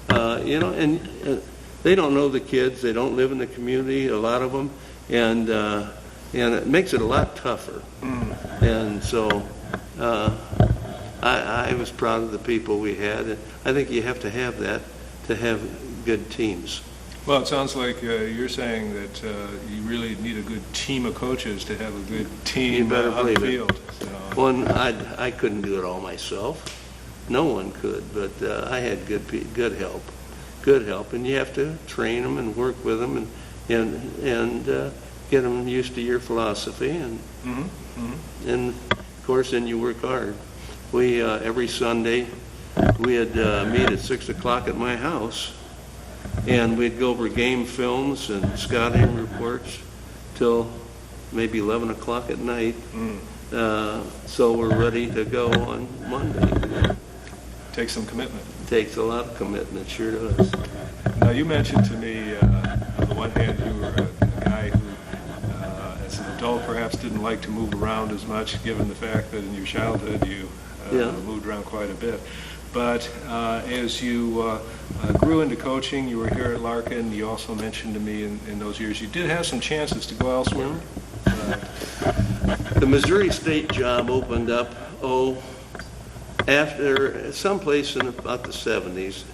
and they don't know the kids. They don't live in the community, a lot of them, and it makes it a lot tougher. And so I was proud of the people we had. And I think you have to have that to have good teams. Well, it sounds like you're saying that you really need a good team of coaches to have a good team on the field. Well, I couldn't do it all myself. No one could, but I had good help, and you have to train them and work with them and get them used to your philosophy, and of course, then you work hard. We every Sunday we'd meet at 6 o'clock at my house. And we'd go over game films and scouting reports till maybe 11 o'clock at night. So we're ready to go on Monday. Takes some commitment. Takes a lot of commitment, sure does. Now, you mentioned to me, on the one hand, you were a guy who, as an adult, perhaps didn't like to move around as much, given the fact that in your childhood you moved around quite a bit. But as you grew into coaching, you were here at Larkin. You also mentioned to me in those years you did have some chances to go elsewhere. The Missouri State job opened up, after someplace in about the 70s.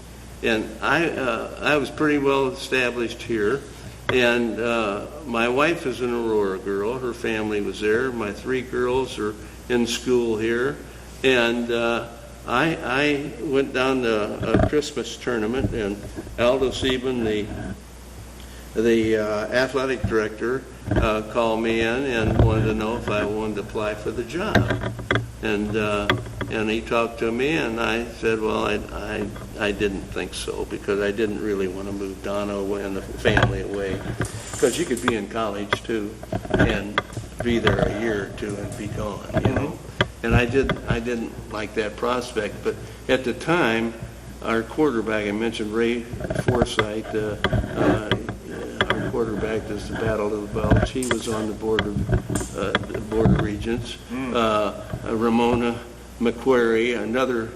And I was pretty well established here. And my wife is an Aurora girl. Her family was there. My 3 girls are in school here. And I went down to a Christmas tournament, and Aldo Sieben, the athletic director, called me in and wanted to know if I wanted to apply for the job. And he talked to me, and I said, well, I didn't think so, because I didn't really want to move Donna away and the family away, because you could be in college too and be there a year or two and be gone, you know. And I didn't like that prospect. But at the time, our quarterback, I mentioned Ray Forsythe, our quarterback does the Battle of the Belts. He was on the board of regents. Ramona McQuarrie, another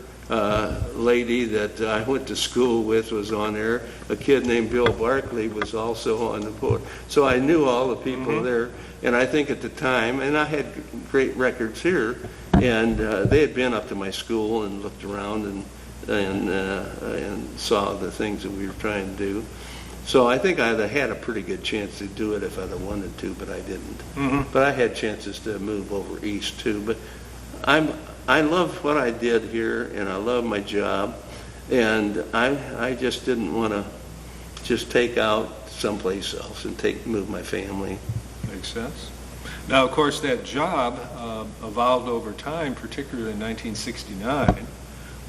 lady that I went to school with, was on there. A kid named Bill Barkley was also on the board. So I knew all the people there. And I think at the time, and I had great records here, and they had been up to my school and looked around and saw the things that we were trying to do. So I think I'd have had a pretty good chance to do it if I'd have wanted to, but I didn't. But I had chances to move over east too. But I love what I did here, and I love my job, and I just didn't want to just take out someplace else and move my family. Makes sense. Now, of course, that job evolved over time, particularly in 1969,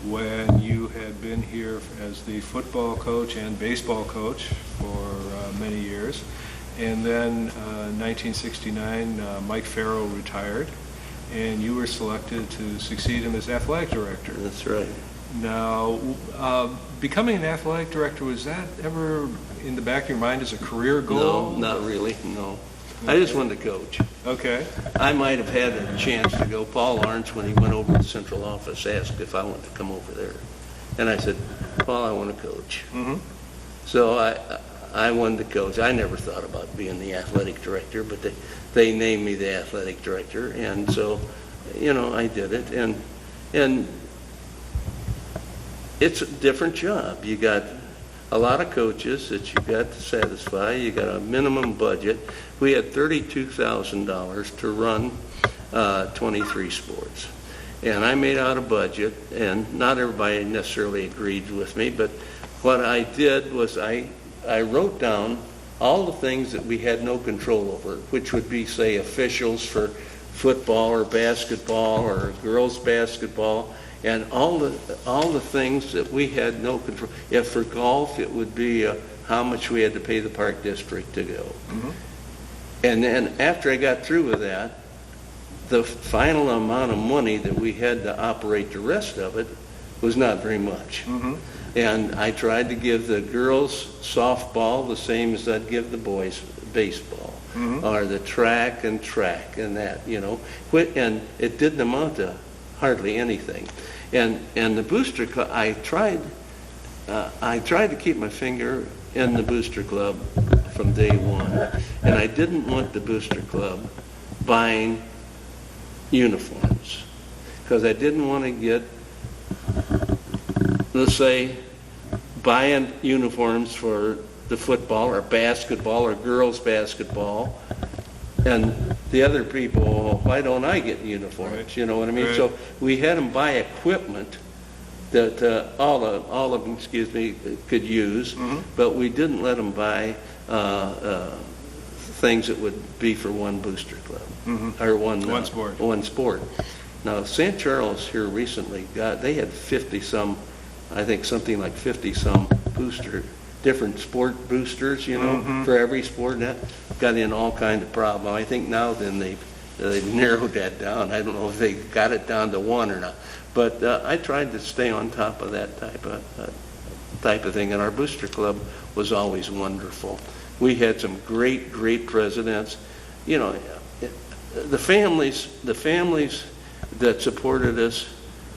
when you had been here as the football coach and baseball coach for many years. And then 1969, Mike Farrow retired, and you were selected to succeed him as athletic director. That's right. Now, becoming an athletic director, was that ever in the back of your mind as a career goal? No, not really, no. I just wanted to coach. Okay. I might have had a chance to go. Paul Lawrence, when he went over to the central office, asked if I wanted to come over there. And I said, Paul, I want to coach. So I wanted to coach. I never thought about being the athletic director, but they named me the athletic director, and so, I did it. And it's a different job. You got a lot of coaches that you got to satisfy. You got a minimum budget. We had $32,000 to run 23 sports. And I made out a budget, and not everybody necessarily agreed with me, but what I did was I wrote down all the things that we had no control over, which would be, say, officials for football or basketball or girls basketball, and all the things that we had no control. If for golf, it would be how much we had to pay the park district to go. Mm-hmm. And then after I got through with that, the final amount of money that we had to operate the rest of it was not very much. Mm-hmm. And I tried to give the girls softball the same as I'd give the boys baseball, mm-hmm. or the track and that, and it didn't amount to hardly anything. And the booster club, I tried to keep my finger in the booster club from day one, and I didn't want the booster club buying uniforms, because I didn't want to get, let's say, buying uniforms for the football or basketball or girls basketball, and the other people, why don't I get uniforms? Right. You know what I mean? Right. So we had them buy equipment that all of them, could use, mm-hmm. but we didn't let them buy things that would be for one booster club, mm-hmm. or one sport. Now, St. Charles here recently they had 50-some, I think something like 50-some different sport boosters, mm-hmm. for every sport, and that got in all kinds of problems. I think now then they've narrowed that down. I don't know if they got it down to one or not, but I tried to stay on top of that type of thing, and our booster club was always wonderful. We had some great presidents. The families that supported us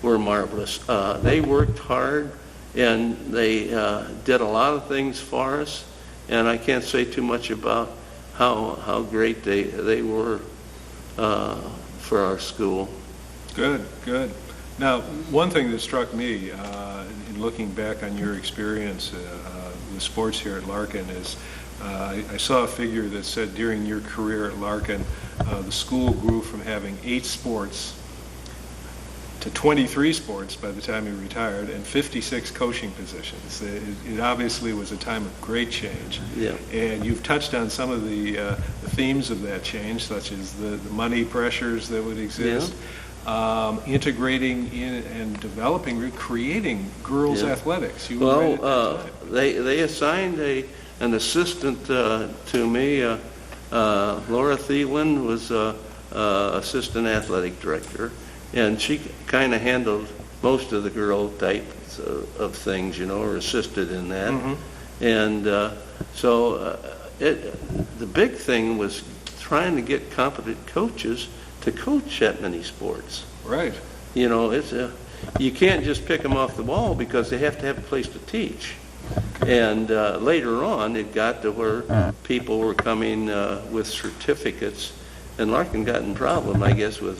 were marvelous. They worked hard, and they did a lot of things for us, and I can't say too much about how great they were for our school. Good. Now, one thing that struck me in looking back on your experience with sports here at Larkin is I saw a figure that said during your career at Larkin, the school grew from having 8 sports to 23 sports by the time you retired, and 56 coaching positions. It obviously was a time of great change. Yeah. And you've touched on some of the themes of that change, such as the money pressures that would exist, integrating in and developing, creating girls' athletics. They assigned an assistant to me. Laura Thielen was assistant athletic director, and she kind of handled most of the girl types of things, or assisted in that. Mm-hmm. And so the big thing was trying to get competent coaches to coach that many sports. Right. You can't just pick them off the wall, because they have to have a place to teach. And later on, it got to where people were coming with certificates, and Larkin got in problem, I guess, with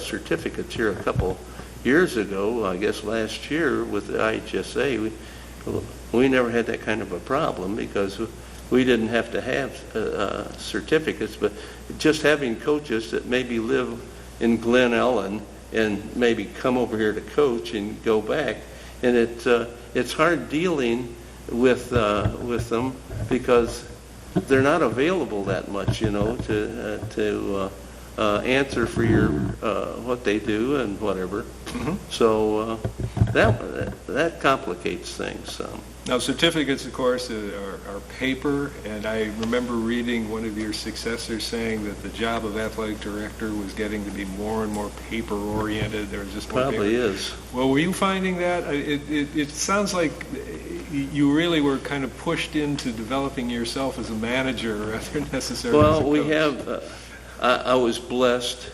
certificates here a couple years ago. I guess last year with the IHSA, we never had that kind of a problem, because we didn't have to have certificates, but just having coaches that maybe live in Glen Ellen and maybe come over here to coach and go back, and it's hard dealing with them, because they're not available that much, to answer for your what they do and whatever. Mm-hmm. So that complicates things some. Now, certificates, of course, are paper, and I remember reading one of your successors saying that the job of athletic director was getting to be more and more paper-oriented. There was just more probably paper. Is. Well, were you finding that? It sounds like you really were kind of pushed into developing yourself as a manager rather than necessarily as a coach. We have. I was blessed,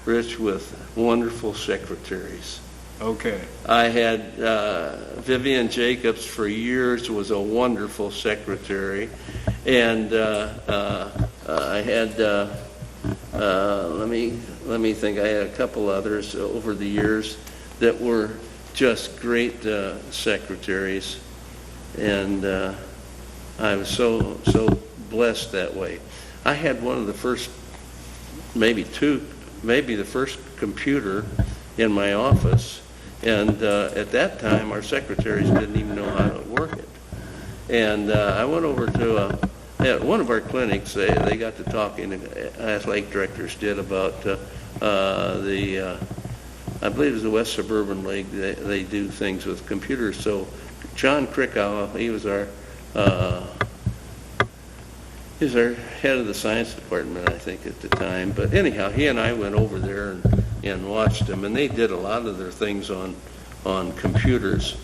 Rich, with wonderful secretaries. Okay. I had Vivian Jacobs for years, was a wonderful secretary, and I had let me think. I had a couple others over the years that were just great secretaries, and I was so blessed that way. I had one of the first, maybe the first computer in my office, and at that time our secretaries didn't even know how to work it. And I went over to at one of our clinics. They got to talking, athletic directors did, about I believe it was the West Suburban League. They do things with computers. So John Krickow, he was our head of the science department, I think, at the time. But anyhow, he and I went over there and watched them, and they did a lot of their things on computers,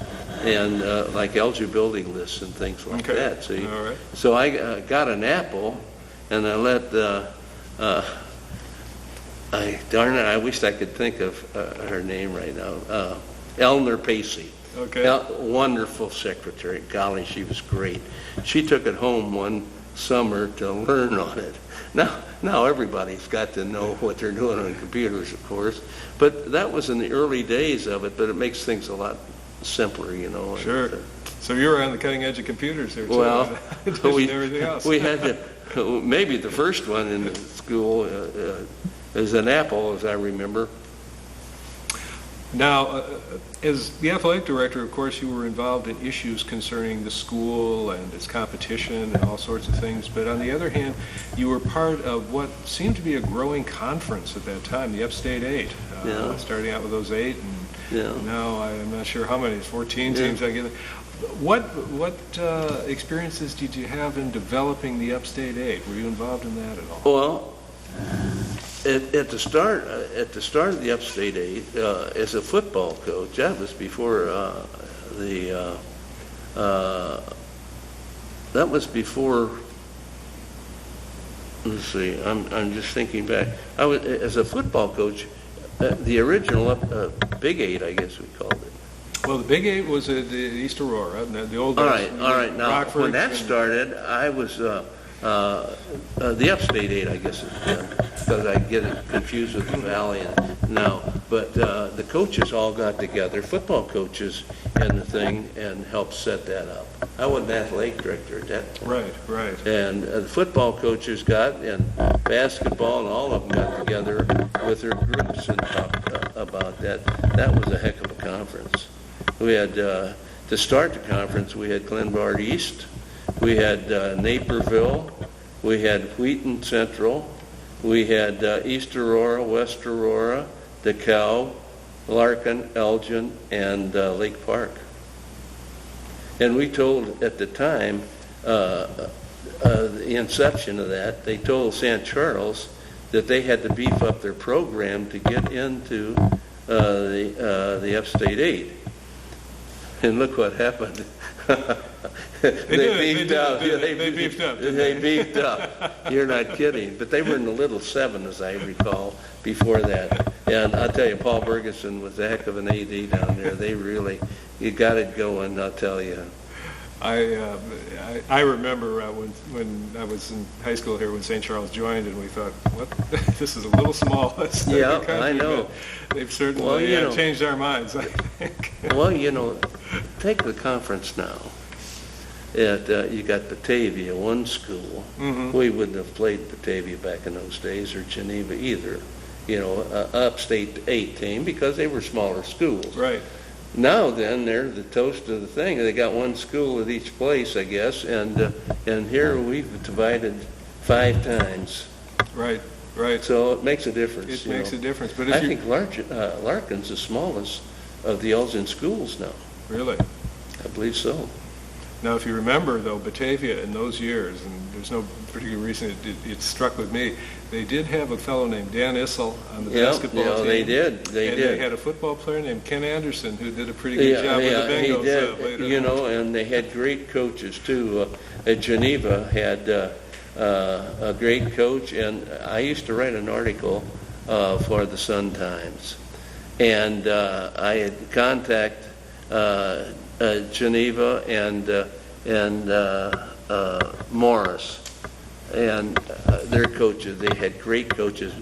and like eligibility lists and things like that. See? All right. So I got an Apple, and I let I wish I could think of her name right now. Eleanor Pacey. Okay. Wonderful secretary. Golly, she was great. She took it home one summer to learn on it. Now everybody's got to know what they're doing on computers, of course. But that was in the early days of it, but it makes things a lot simpler, you know. Sure. So you were on the cutting edge of computers there, too. Well, everything else. we had to, maybe the first one in school is an Apple, as I remember. Now, as the athletic director, of course, you were involved in issues concerning the school and its competition and all sorts of things. But on the other hand, you were part of what seemed to be a growing conference at that time, the Upstate 8. Starting out with those 8, and now I'm not sure how many, 14 teams I get. What experiences did you have in developing the Upstate 8? Were you involved in that at all? Well, at the start of the Upstate 8, as a football coach, that was before let's see, I'm just thinking back. I was, as a football coach, the original Big 8, I guess we called it. Well, the Big 8 was at the East Aurora, the old All days. right. Now, Rockford when that started, I was the Upstate 8, I guess, because I get it confused with the Valley now. But the coaches all got together, football coaches, and the thing, and helped set that up. I wasn't athletic director at that point. Right. And the football coaches got, and basketball, and all of them got together with their groups and talked about that. That was a heck of a conference. We had, to start the conference, we had Glenbard East, we had Naperville, we had Wheaton Central, we had East Aurora, West Aurora, DeKalb, Larkin, Elgin, and Lake Park. And we told, at the time, the inception of that, they told St. Charles that they had to beef up their program to get into the Upstate 8. And look what happened. They beefed up. They beefed up. You're not kidding. But they were in the Little 7, as I recall, before that. And I'll tell you, Paul Bergeson was a heck of an AD down there. They really, you got it going, I'll tell you. I remember when I was in high school here when St. Charles joined, and we thought, what? This is a little small. Yeah, I know. They've certainly changed our minds, I think. Well, take the conference now. You got Batavia, one school. Mm-hmm. We wouldn't have played Batavia back in those days, or Geneva either. Upstate 8 team, because they were smaller schools. Right. Now then, they're the toast of the thing. They got one school at each place, I guess, and here we've divided 5 times. Right. So it makes a difference. It makes a difference. But I think Larkin's the smallest of the Elgin schools now. Really? I believe so. Now, if you remember, though, Batavia in those years, and there's no particular reason it struck with me, they did have a fellow named Dan Issel on the basketball team. They did. They had a football player named Ken Anderson who did a pretty good job with the Bengals. He did. Later on. And they had great coaches, too. At Geneva had a great coach, and I used to write an article for the Sun-Times. and I had contact Geneva and Morris, and their coaches. They had great coaches.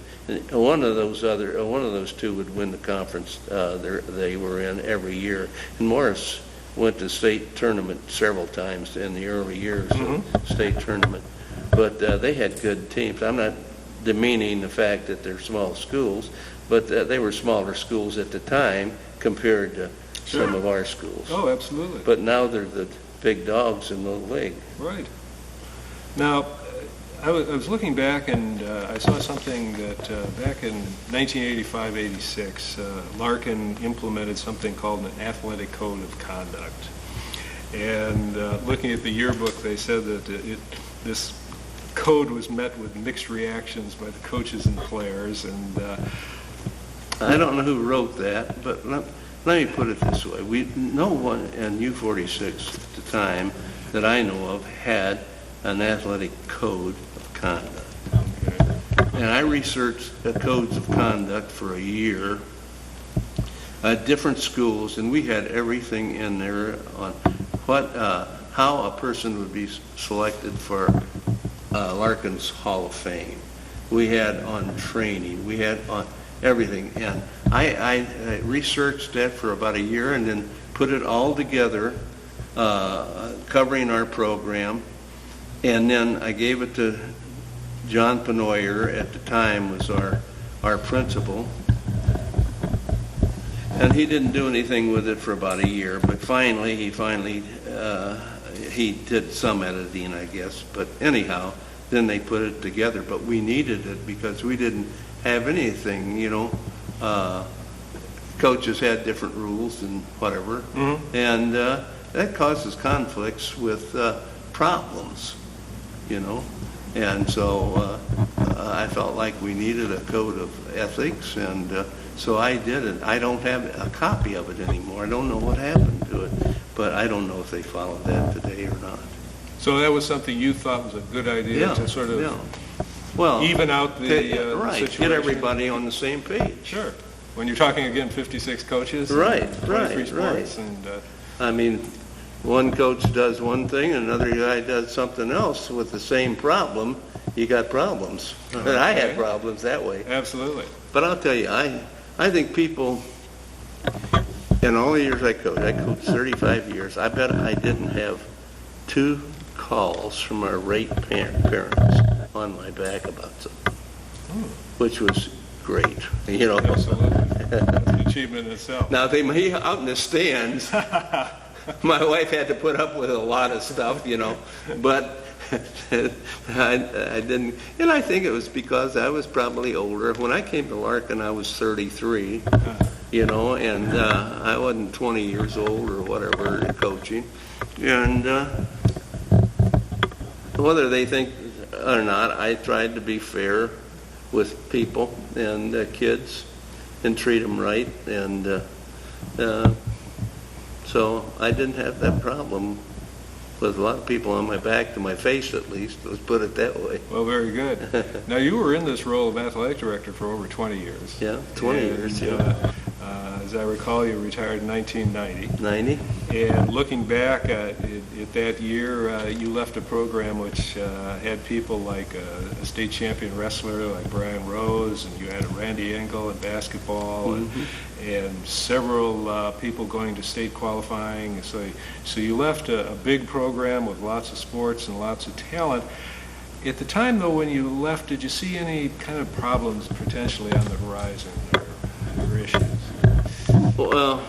One of those two would win the conference they were in every year. And Morris went to state tournament several times in the early years of state tournament. But they had good teams. I'm not demeaning the fact that they're small schools, but they were smaller schools at the time compared to some of our schools. Oh, absolutely. But now they're the big dogs in the league. Right. Now, I was looking back, and I saw something that back in 1985-86, Larkin implemented something called an athletic code of conduct. And looking at the yearbook, they said that this code was met with mixed reactions by the coaches and players. And I don't know who wrote that, but let me put it this way. No one in U46 at the time that I know of had an athletic code of conduct. And I researched the codes of conduct for a year at different schools, and we had everything in there on how a person would be selected for Larkin's Hall of Fame. We had on training, we had on everything, and I researched that for about a year and then put it all together, covering our program, and then I gave it to John Penoyer, at the time was our principal, and he didn't do anything with it for about a year, but finally he did some editing, I guess, but anyhow, then they put it together. But we needed it because we didn't have anything, coaches had different rules and whatever, and that causes conflicts with problems, and so I felt like we needed a code of ethics, and so I did it. I don't have a copy of it anymore. I don't know what happened to it, but I don't know if they follow that today or not. so that was something you thought was a good idea to sort of even out the situation. Get everybody on the same page. Sure. When you're talking, again, 56 coaches, Right. sports, and I mean, one coach does one thing, another guy does something else with the same problem. You got problems. Okay. I had problems that way. absolutely. But I'll tell you, I think people, in all the years I coached 35 years, I bet I didn't have 2 calls from our rate parents on my back about something, which was great, Absolutely. That's an achievement in itself. Now, they may out in the stands, my wife had to put up with a lot of stuff, but I didn't, and I think it was because I was probably older. When I came to Larkin, I was 33, and I wasn't 20 years old or whatever coaching. And whether they think or not, I tried to be fair with people and kids and treat them right. And so I didn't have that problem with a lot of people on my back, to my face at least, let's put it that way. Well, very good. Now, you were in this role of athletic director for over 20 years. Yeah, 20 years, As I recall, you retired in 1990. 90? And looking back at that year, you left a program which had people like a state champion wrestler like Brian Rose, and you had a Randy Engel in basketball, and several people going to state qualifying. So you left a big program with lots of sports and lots of talent. At the time, though, when you left, did you see any kind of problems potentially on the horizon or issues? Well,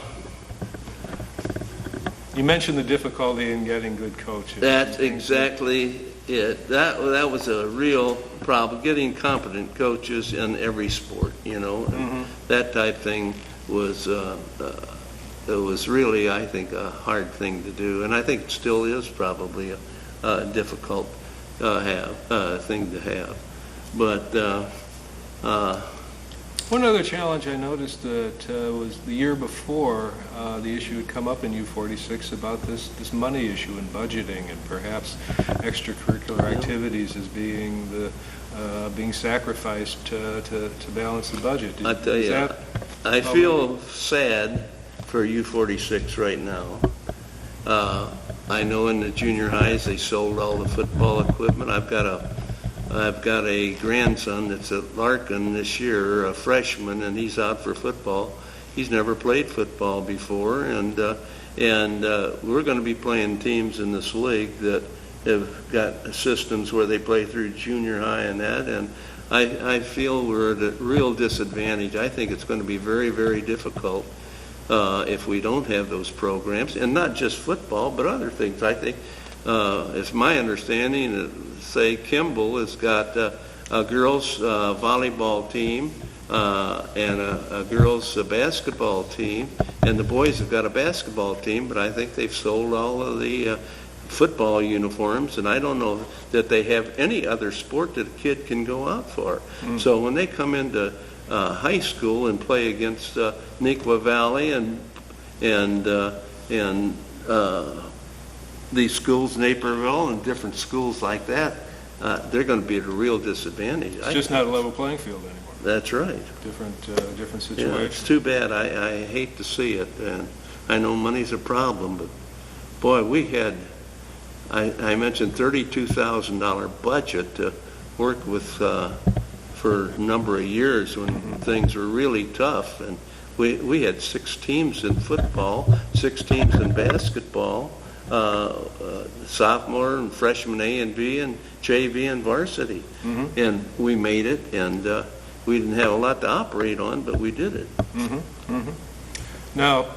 you mentioned the difficulty in getting good coaches. that's exactly it. That was a real problem, getting competent coaches in every sport, That type thing was it was really, I think, a hard thing to do, and I think it still is probably a difficult thing to have. But one other challenge I noticed that was the year before the issue had come up in U46 about this money issue and budgeting, and perhaps extracurricular activities as being sacrificed to balance the budget. I tell you, I feel sad for U46 right now. I know in the junior highs they sold all the football equipment. I've got a grandson that's at Larkin this year, a freshman, and he's out for football. He's never played football before, and we're going to be playing teams in this league that have got systems where they play through junior high and that, and I feel we're at a real disadvantage. I think it's going to be very, very difficult if we don't have those programs, and not just football, but other things. I think, it's my understanding, say Kimball has got a girls' volleyball team and a girls' basketball team, and the boys have got a basketball team, but I think they've sold all of the football uniforms, and I don't know that they have any other sport that a kid can go out for. So when they come into high school and play against Neuqua Valley and these schools, Naperville and different schools like that, they're going to be at a real disadvantage. It's just not a level playing field anymore. That's right. Different situation. Yeah, it's too bad. I hate to see it, and I know money's a problem, but boy, we had, I mentioned $32,000 budget to work with for a number of years when things were really tough, and we had 6 teams in football, 6 teams in basketball, sophomore and freshman A and B and JV and varsity, and we made it, and we didn't have a lot to operate on, but we did it. Now,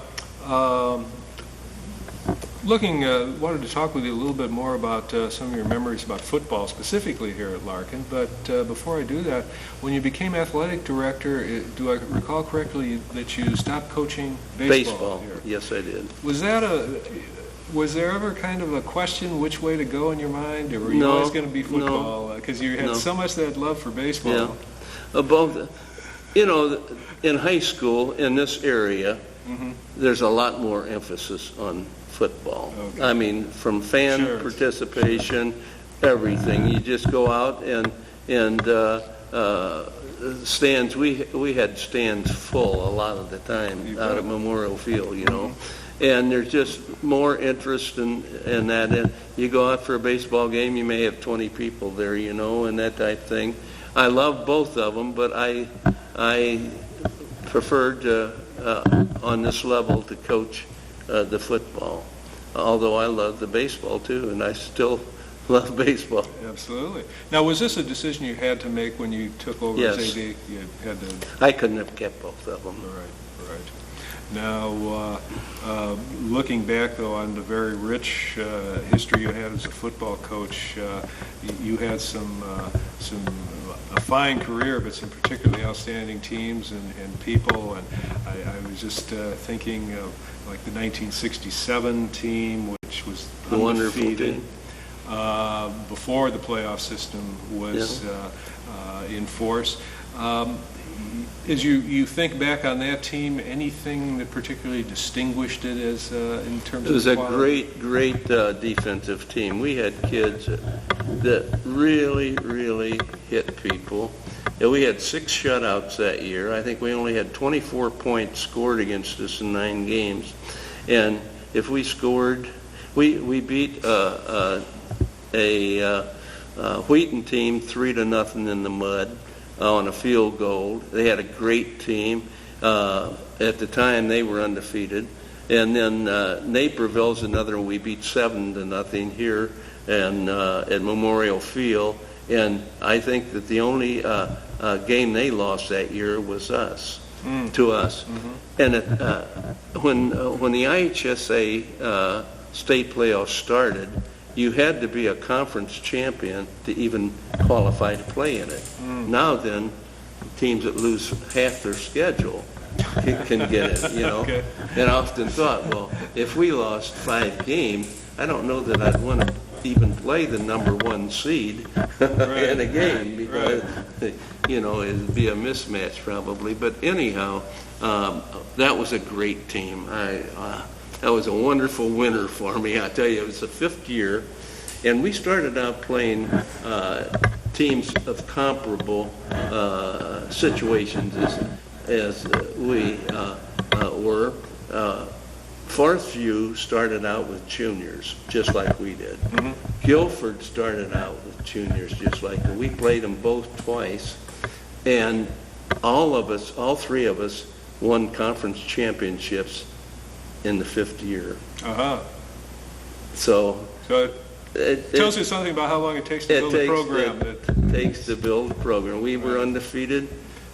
wanted to talk with you a little bit more about some of your memories about football, specifically here at Larkin. But before I do that, when you became athletic director, do I recall correctly that you stopped coaching baseball here? Yes, I did. Was there ever kind of a question which way to go in your mind, or were you always going to be football? Because you had so much that love for baseball. Yeah. In high school in this area, there's a lot more emphasis on football. Okay. I mean, from fan participation, everything. You just go out and stands. We had stands full a lot of the time out at Memorial Field, and there's just more interest in that. And you go out for a baseball game, you may have 20 people there, and that type thing. I love both of them, but I preferred on this level to coach the football, although I love the baseball too, and I still love baseball. Absolutely. Now, was this a decision you had to make when you took over as AD? You had to... I couldn't have kept both of them. Right. Now, looking back, though, on the very rich history you had as a football coach, you had a fine career, but some particularly outstanding teams and people. And I was just thinking of like the 1967 team, which was undefeated before the playoff system was in force. As you think back on that team, anything that particularly distinguished it as in terms of... It was a great defensive team. We had kids that really hit people. And we had 6 shutouts that year. I think we only had 24 points scored against us in 9 games. And if we scored, we beat a Wheaton team 3-0 in the mud on a field goal. They had a great team. At the time, they were undefeated. And then Naperville's another one. We beat 7-0 here and at Memorial Field. And I think that the only game they lost that year was to us. And when the IHSA state playoffs started, you had to be a conference champion to even qualify to play in it. Now then, teams that lose half their schedule can get it, Okay. And I often thought, well, if we lost 5 games, I don't know that I'd want to even play the number 1 seed in a game because, it'd be a mismatch probably. But anyhow, that was a great team. That was a wonderful winter for me. I tell you, it was the 5th year, and we started out playing teams of comparable situations as we were. Forest View started out with juniors, just like we did. Guilford started out with juniors, just like we played them both twice. And all three of us, won conference championships in the 5th year. So it tells you something about how long it takes to build a program. It takes to build a program. We were undefeated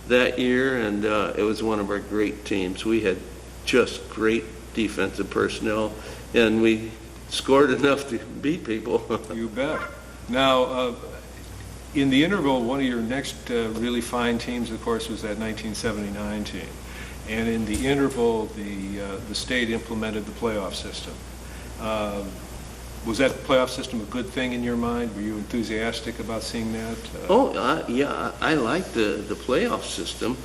that year, and it was one of our great teams. We had just great defensive personnel, and we scored enough to beat people. You bet. Now, in the interval, one of your next really fine teams, of course, was that 1979 team. And in the interval, the state implemented the playoff system. Was that playoff system a good thing in your mind? Were you enthusiastic about seeing that? Yeah, I liked the playoff system.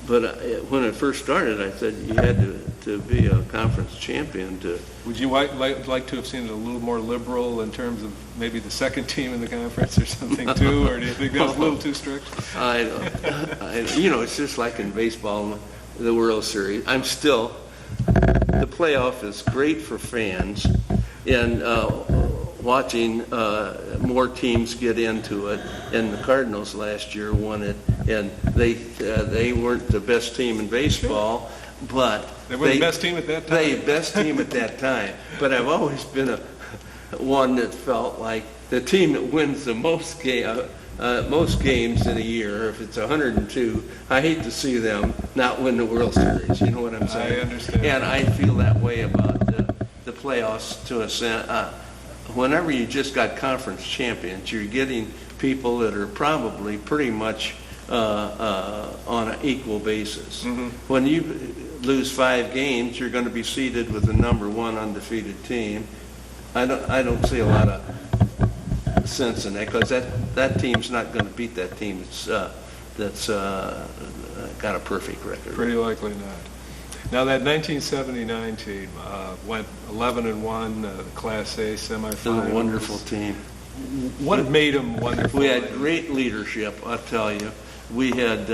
But when it first started, I said you had to be a conference champion to. Would you like to have seen it a little more liberal in terms of maybe the second team in the conference or something too, or do you think that was a little too strict? It's just like in baseball, the World Series. The playoff is great for fans, and watching more teams get into it. And the Cardinals last year won it, and they weren't the best team in baseball, but they were the best team at that time. They best team at that time. But I've always been one that felt like the team that wins the most games in a year, if it's 102, I hate to see them not win the World Series. You know what I'm saying? I understand. And I feel that way about the playoffs to a extent. Whenever you just got conference champions, you're getting people that are probably pretty much on an equal basis. When you lose 5 games, you're going to be seated with the number 1 undefeated team. I don't see a lot of sense in that, because that team's not going to beat that team that's got a perfect record. Pretty likely not. Now that 1979 team went 11-1, Class A semifinals. It was a wonderful team. What made them wonderful? We had great leadership, I'll tell you. We had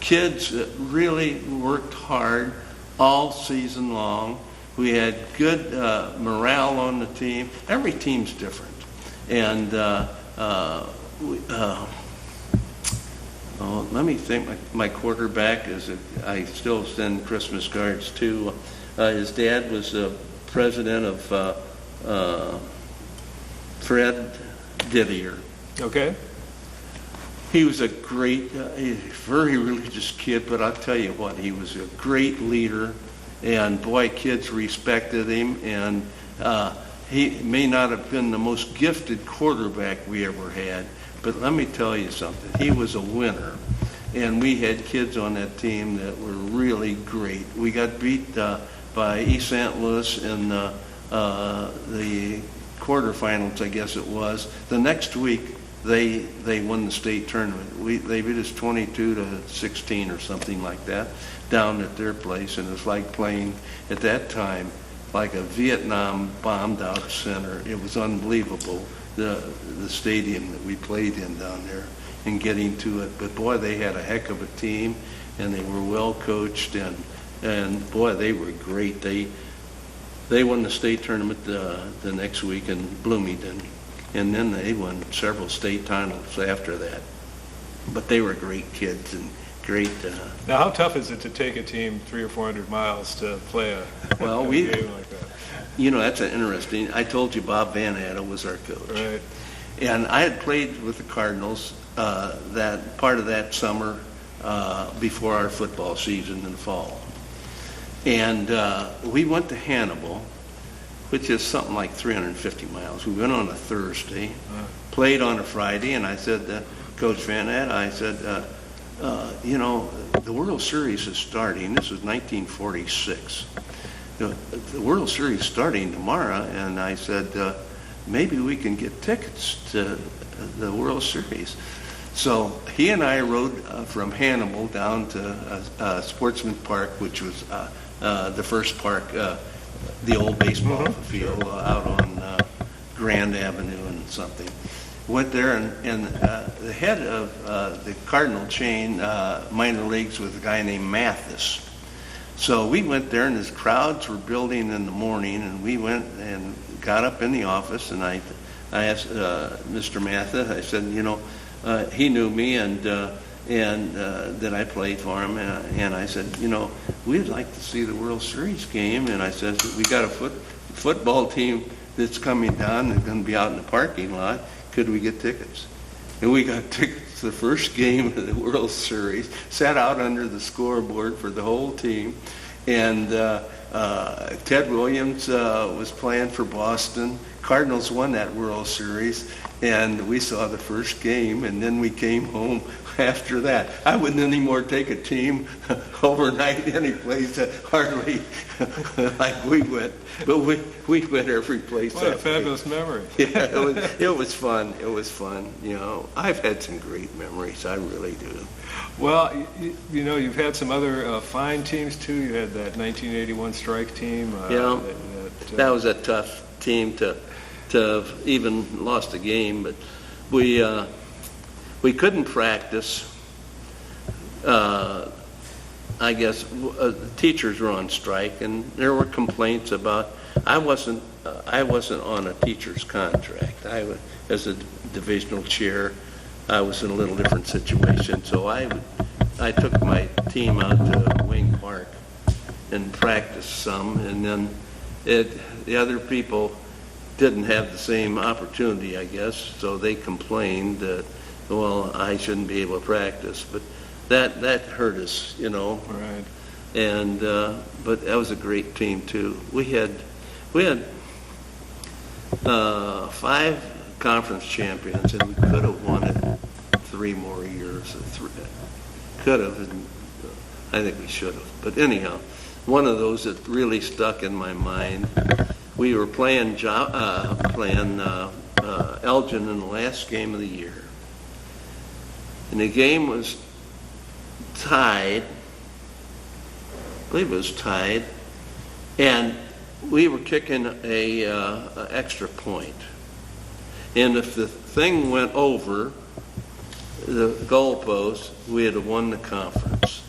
kids that really worked hard all season long. We had good morale on the team. Every team's different. And let me think. My quarterback I still send Christmas cards to. His dad was president of Fred Didier. Okay. He was a great, very religious kid, but I'll tell you what, he was a great leader, and boy, kids respected him, and he may not have been the most gifted quarterback we ever had, but let me tell you something, he was a winner, and we had kids on that team that were really great. We got beat by East St. Louis in the quarterfinals, I guess it was. The next week, they won the state tournament. They beat us 22-16 or something like that down at their place, and it was like playing at that time like a Vietnam bombed out center. It was unbelievable, the stadium that we played in down there and getting to it. But boy, they had a heck of a team, and they were well coached, and boy, they were great. They won the state tournament the next week in Bloomington, and then they won several state titles after that. But they were great kids and great. Now, how tough is it to take a team 300 or 400 miles to play a game like that? You know, that's interesting. I told you Bob Van Adel was our coach. Right. And I had played with the Cardinals that part of that summer before our football season in the fall. And we went to Hannibal, which is something like 350 miles. We went on a Thursday, played on a Friday, and I said, Coach Van Adel, I said, the World Series is starting. This was 1946. The World Series starting tomorrow, and I said, maybe we can get tickets to the World Series. So he and I rode from Hannibal down to Sportsman Park, which was the first park, the old baseball field out on Grand Avenue and something. went there, and the head of the Cardinal chain minor leagues was a guy named Mathis. So we went there, and his crowds were building in the morning, and we went and got up in the office, and I asked Mr. Mathis, I said, he knew me, and that I played for him, and I said, we'd like to see the World Series game, and I said, we got a football team that's coming down and going to be out in the parking lot. Could we get tickets? And we got tickets to the first game of the World Series, sat out under the scoreboard for the whole team, and Ted Williams was playing for Boston. Cardinals won that World Series, and we saw the first game, and then we came home after that. I wouldn't anymore take a team overnight any place, hardly like we went, but we went every place. What a fabulous memory. Yeah, it was fun. It was fun. I've had some great memories. I really do. Well, you've had some other fine teams too. You had that 1981 strike team. That was a tough team to have even lost a game, but we couldn't practice. I guess teachers were on strike, and there were complaints about. I wasn't on a teacher's contract. As a divisional chair, I was in a little different situation. So I took my team out to Wing Park and practiced some, and then the other people didn't have the same opportunity, I guess. So they complained that, well, I shouldn't be able to practice, but that hurt us, Right. And but that was a great team too. We had 5 conference champions, and we could have won it 3 more years. Could have, and I think we should have. But anyhow, one of those that really stuck in my mind. We were playing Elgin in the last game of the year. And the game was tied. I believe it was tied. And we were kicking a extra point. And if the thing went over the goalpost, we had won the conference.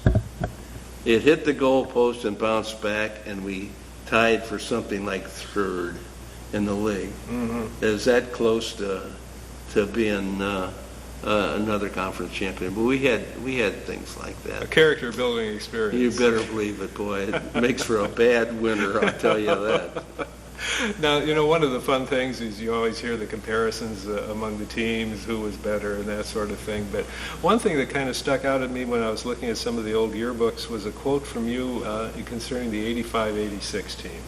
It hit the goalpost and bounced back, and we tied for something like 3rd in the league. Mm-hmm. It was that close to being another conference champion. But we had things like that. A character building experience. You better believe it, boy. It makes for a bad winter, I'll tell you that. Now, one of the fun things is you always hear the comparisons among the teams, who was better and that sort of thing. But one thing that kind of stuck out at me when I was looking at some of the old yearbooks was a quote from you concerning the 85-86 team.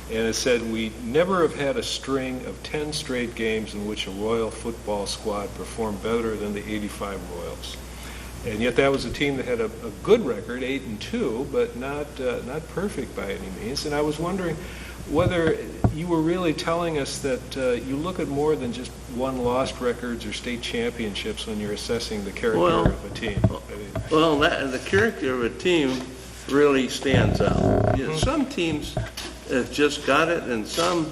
And it said, "We never have had a string of 10 straight games in which a Royal football squad performed better than the 85 Royals." And yet that was a team that had a good record, 8-2, but not perfect by any means. And I was wondering whether you were really telling us that you look at more than just won-lost records or state championships when you're assessing the character of a team. Well, the character of a team really stands out. Some teams have just got it, and some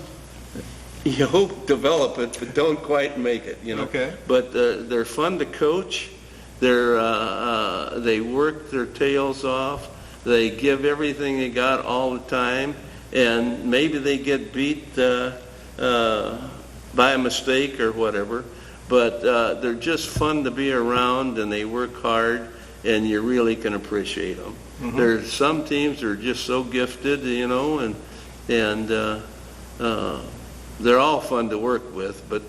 you hope develop it, but don't quite make it. Okay. But they're fun to coach. They work their tails off. They give everything they got all the time. And maybe they get beat by a mistake or whatever, but they're just fun to be around, and they work hard, and you really can appreciate them. Mm-hmm. There's some teams that are just so gifted, and they're all fun to work with, but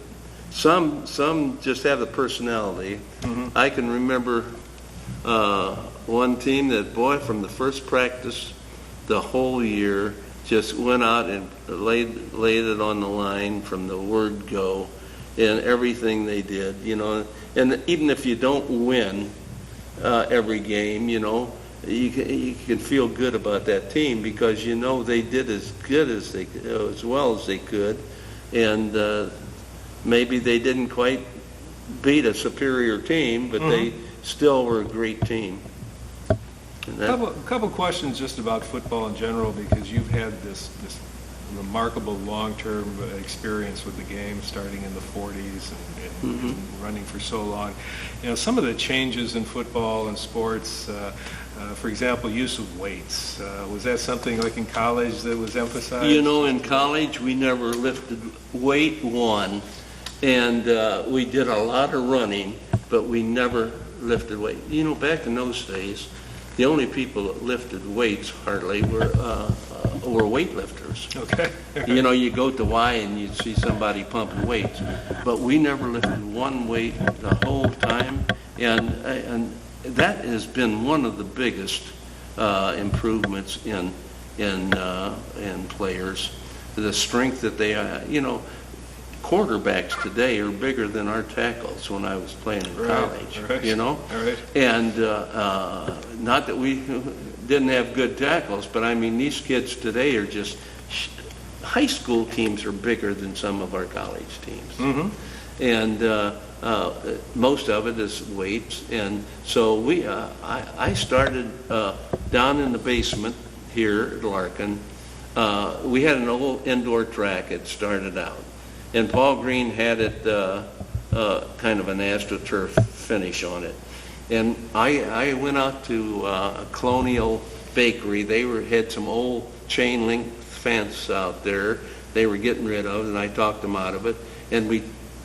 some just have the personality. Mm-hmm. I can remember one team that, boy, from the first practice the whole year, just went out and laid it on the line from the word go, and everything they did, And even if you don't win every game, you can feel good about that team because they did as well as they could, and maybe they didn't quite beat a superior team, but they still were a great team. A couple questions just about football in general, because you've had this remarkable long-term experience with the game, starting in the 40s and running for so long. You know, some of the changes in football and sports, for example, use of weights. Was that something like in college that was emphasized? You know, in college we never lifted weight one, and we did a lot of running, but we never lifted weight. You know, back in those days, the only people that lifted weights hardly were weightlifters. Okay. You know, you go to Y and you'd see somebody pumping weights, but we never lifted one weight the whole time, and that has been one of the biggest improvements in players. The strength that they, you know, quarterbacks today are bigger than our tackles when I was playing in college. Right. You know, Right. and not that we didn't have good tackles, but I mean these kids today are just high school teams are bigger than some of our college teams, and most of it is weights. And so I started down in the basement here at Larkin. We had an old indoor track. It started out, and Paul Green had it kind of an AstroTurf finish on it. And I went out to a Colonial Bakery. They had some old chain link fence out there they were getting rid of, and I talked them out of it. And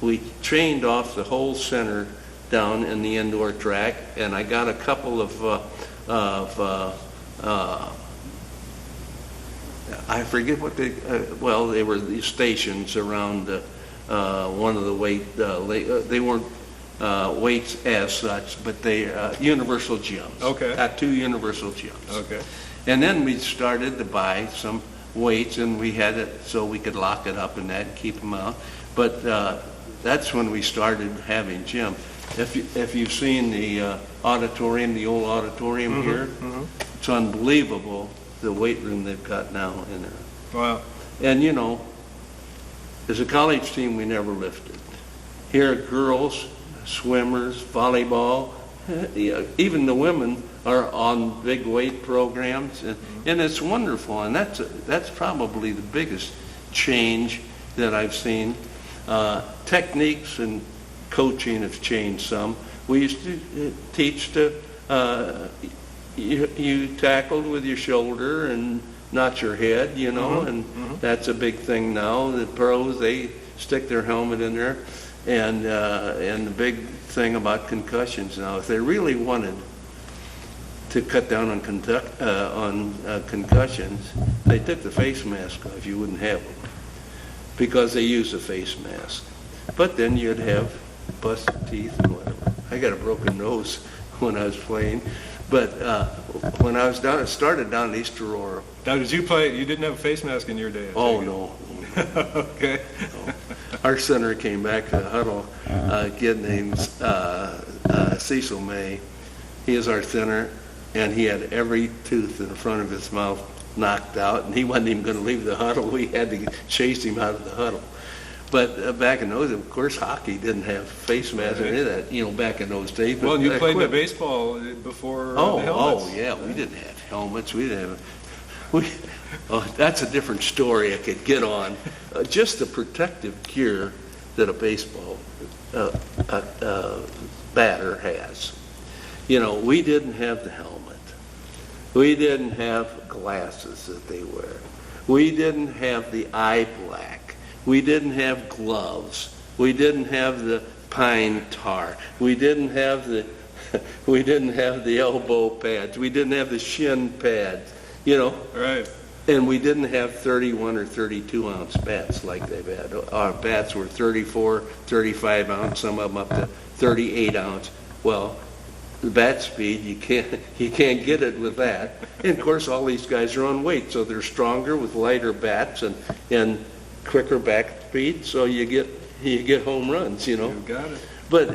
we chained off the whole center down in the indoor track, and I got a couple of I forget what they were these stations around one of the weight. They weren't weights as such, but they universal gyms. Okay. Got 2 universal gyms. Okay. And then we started to buy some weights, and we had it so we could lock it up and that and keep them out. But that's when we started having gym. If you've seen the auditorium, the old auditorium here, it's unbelievable the weight room they've got now in there. Wow. And you know, as a college team, we never lifted. Here, girls, swimmers, volleyball, even the women are on big weight programs, and it's wonderful. And that's probably the biggest change that I've seen. Techniques and coaching have changed some. We used to teach to you tackled with your shoulder and not your head, you know, and that's a big thing now. The pros, they stick their helmet in there, and the big thing about concussions now, if they really wanted to cut down on concussions, they took the face mask off. You wouldn't have them because they use a face mask. But then you'd have busted teeth and whatever. I got a broken nose when I was playing. But when I was started down at East Aurora. Now, did you play? You didn't have a face mask in your day? Oh no. Okay. No. Our center came back to the huddle. A kid named Cecil May. He is our center, and he had every tooth in the front of his mouth knocked out, and he wasn't even going to leave the huddle. We had to chase him out of the huddle. But back in those, of course, hockey didn't have face masks or any of that, you know, back in those days. Well, you played the baseball before the helmets. Oh, yeah, we didn't have helmets. We didn't have, that's a different story I could get on. Just the protective gear that a baseball batter has. You know, we didn't have the helmet. We didn't have glasses that they wear. We didn't have the eye black. We didn't have gloves. We didn't have the pine tar. We didn't have the elbow pads. We didn't have the shin pads. You know. Right. And we didn't have 31 or 32 ounce bats like they've had. Our bats were 34, 35 ounce. Some of them up to 38 ounce. Well, the bat speed, you can't get it with that. And of course, all these guys are on weight, so they're stronger with lighter bats and quicker back speed, so you get home runs, you know. You got it. But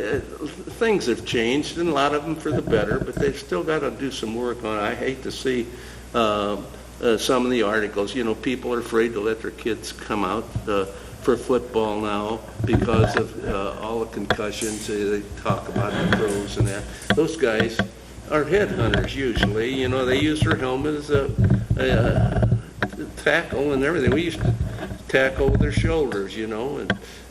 things have changed, and a lot of them for the better, but they've still got to do some work on it. I hate to see some of the articles, you know, people are afraid to let their kids come out for football now because of all the concussions they talk about, the pros and that. Those guys are headhunters usually, you know, they use their helmet as a tackle and everything. We used to tack over their shoulders, you know,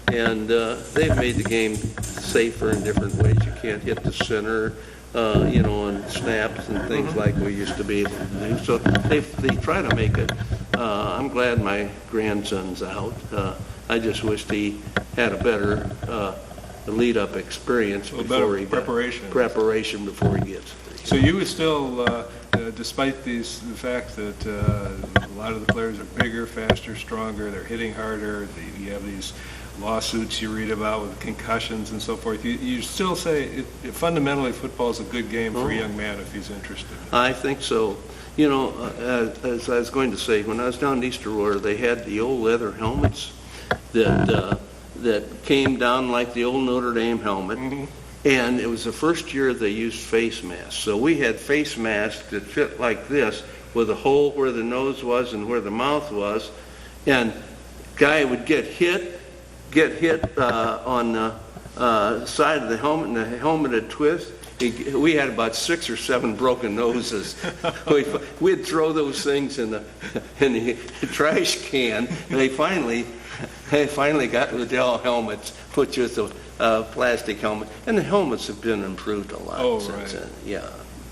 and they've made the game safer in different ways. You can't hit the center, you know, on snaps and things like we used to be able to do. So they try to make it. I'm glad my grandson's out. I just wished he had a better lead-up experience before he preparation before he gets there. So you would still, despite the fact that a lot of the players are bigger, faster, stronger, they're hitting harder, you have these lawsuits you read about with concussions and so forth, you still say fundamentally football is a good game for a young man if he's interested. I think so. You know, as I was going to say, when I was down in East Aurora, they had the old leather helmets that came down like the old Notre Dame helmet. Mm-hmm. And it was the first year they used face masks. So we had face masks that fit like this with a hole where the nose was and where the mouth was. And guy would get hit on the side of the helmet, and the helmet would twist. We had about 6 or 7 broken noses. We'd throw those things in the trash can, and they finally got Liddell helmets, which was a plastic helmet, and the helmets have been improved a lot since then. Yeah,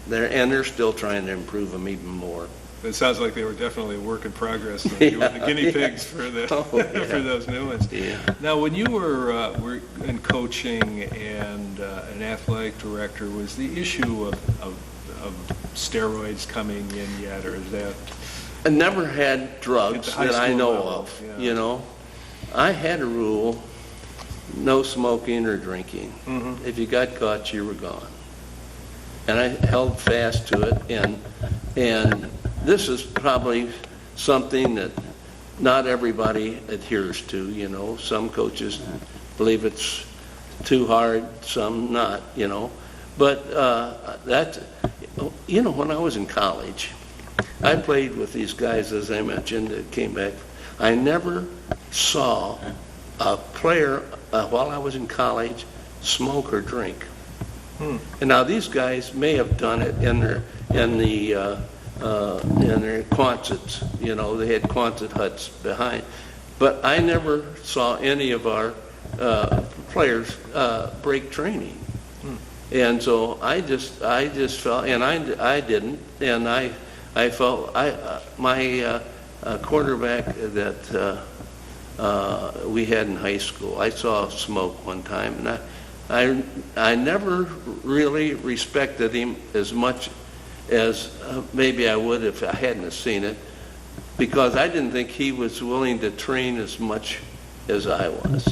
they're still trying to improve them even more. It sounds like they were definitely a work in progress. You were the guinea pigs for for those new ones. Yeah. Now, when you were in coaching and an athletic director, was the issue of steroids coming in yet, or is that? I never had drugs that I know of. Yeah. You know, I had a rule: no smoking or drinking. Mm-hmm. If you got caught, you were gone. And I held fast to it, and this is probably something that not everybody adheres to, you know. Some coaches believe it's too hard, some not, you know. But you know, when I was in college, I played with these guys, as I mentioned, that came back. I never saw a player while I was in college smoke or drink. And now these guys may have done it in their Quonsets, you know, they had Quonset huts behind. But I never saw any of our players break training. And so I just felt, and I didn't, and I felt, my quarterback that we had in high school, I saw smoke one time, and I never really respected him as much as maybe I would if I hadn't have seen it, because I didn't think he was willing to train as much as I was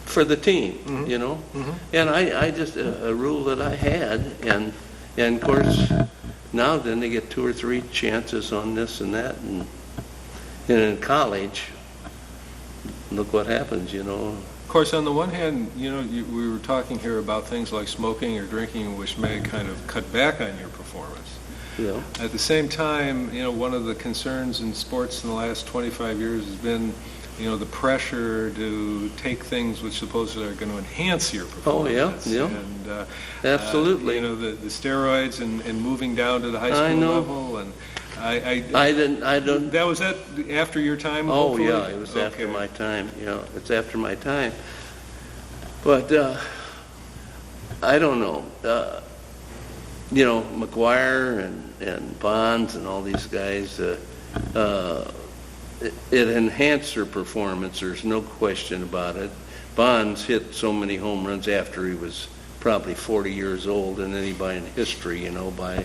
for the team, mm-hmm. you know. Mm-hmm. And I just a rule that I had, and of course now then they get 2 or 3 chances on this and that, and in college, look what happens, you know. Of course, on the one hand, you know, we were talking here about things like smoking or drinking, which may kind of cut back on your performance. Yeah. At the same time, you know, one of the concerns in sports in the last 25 years has been, you know, the pressure to take things which supposedly are going to enhance your performance. Oh, yeah, yeah. And, absolutely. You know, the steroids and moving down to the high school level. And I don't. That was after your time? Oh, hopefully? Yeah, it was after my time. Yeah, it's after my time. But I don't know. You know, McGuire and Bonds and all these guys, it enhanced their performance. There's no question about it. Bonds hit so many home runs after he was probably 40 years old than anybody in history, you know, by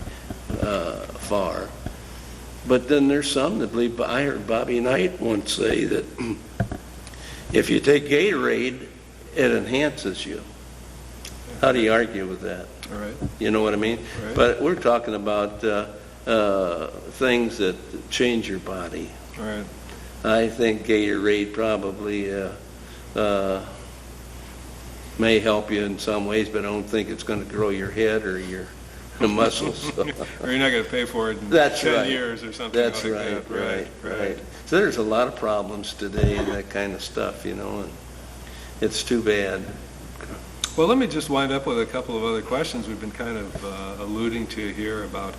far. But then there's some that believe, I heard Bobby Knight once say that if you take Gatorade, it enhances you. How do you argue with that? All right. You know what I mean? Right. But we're talking about things that change your body. All right. I think Gatorade probably may help you in some ways, but I don't think it's going to grow your head or your muscles. Or you're not going to pay for it in 10 years or something like that. Right. So there's a lot of problems today and that kind of stuff, you know, and it's too bad. Well, let me just wind up with a couple of other questions we've been kind of alluding to here about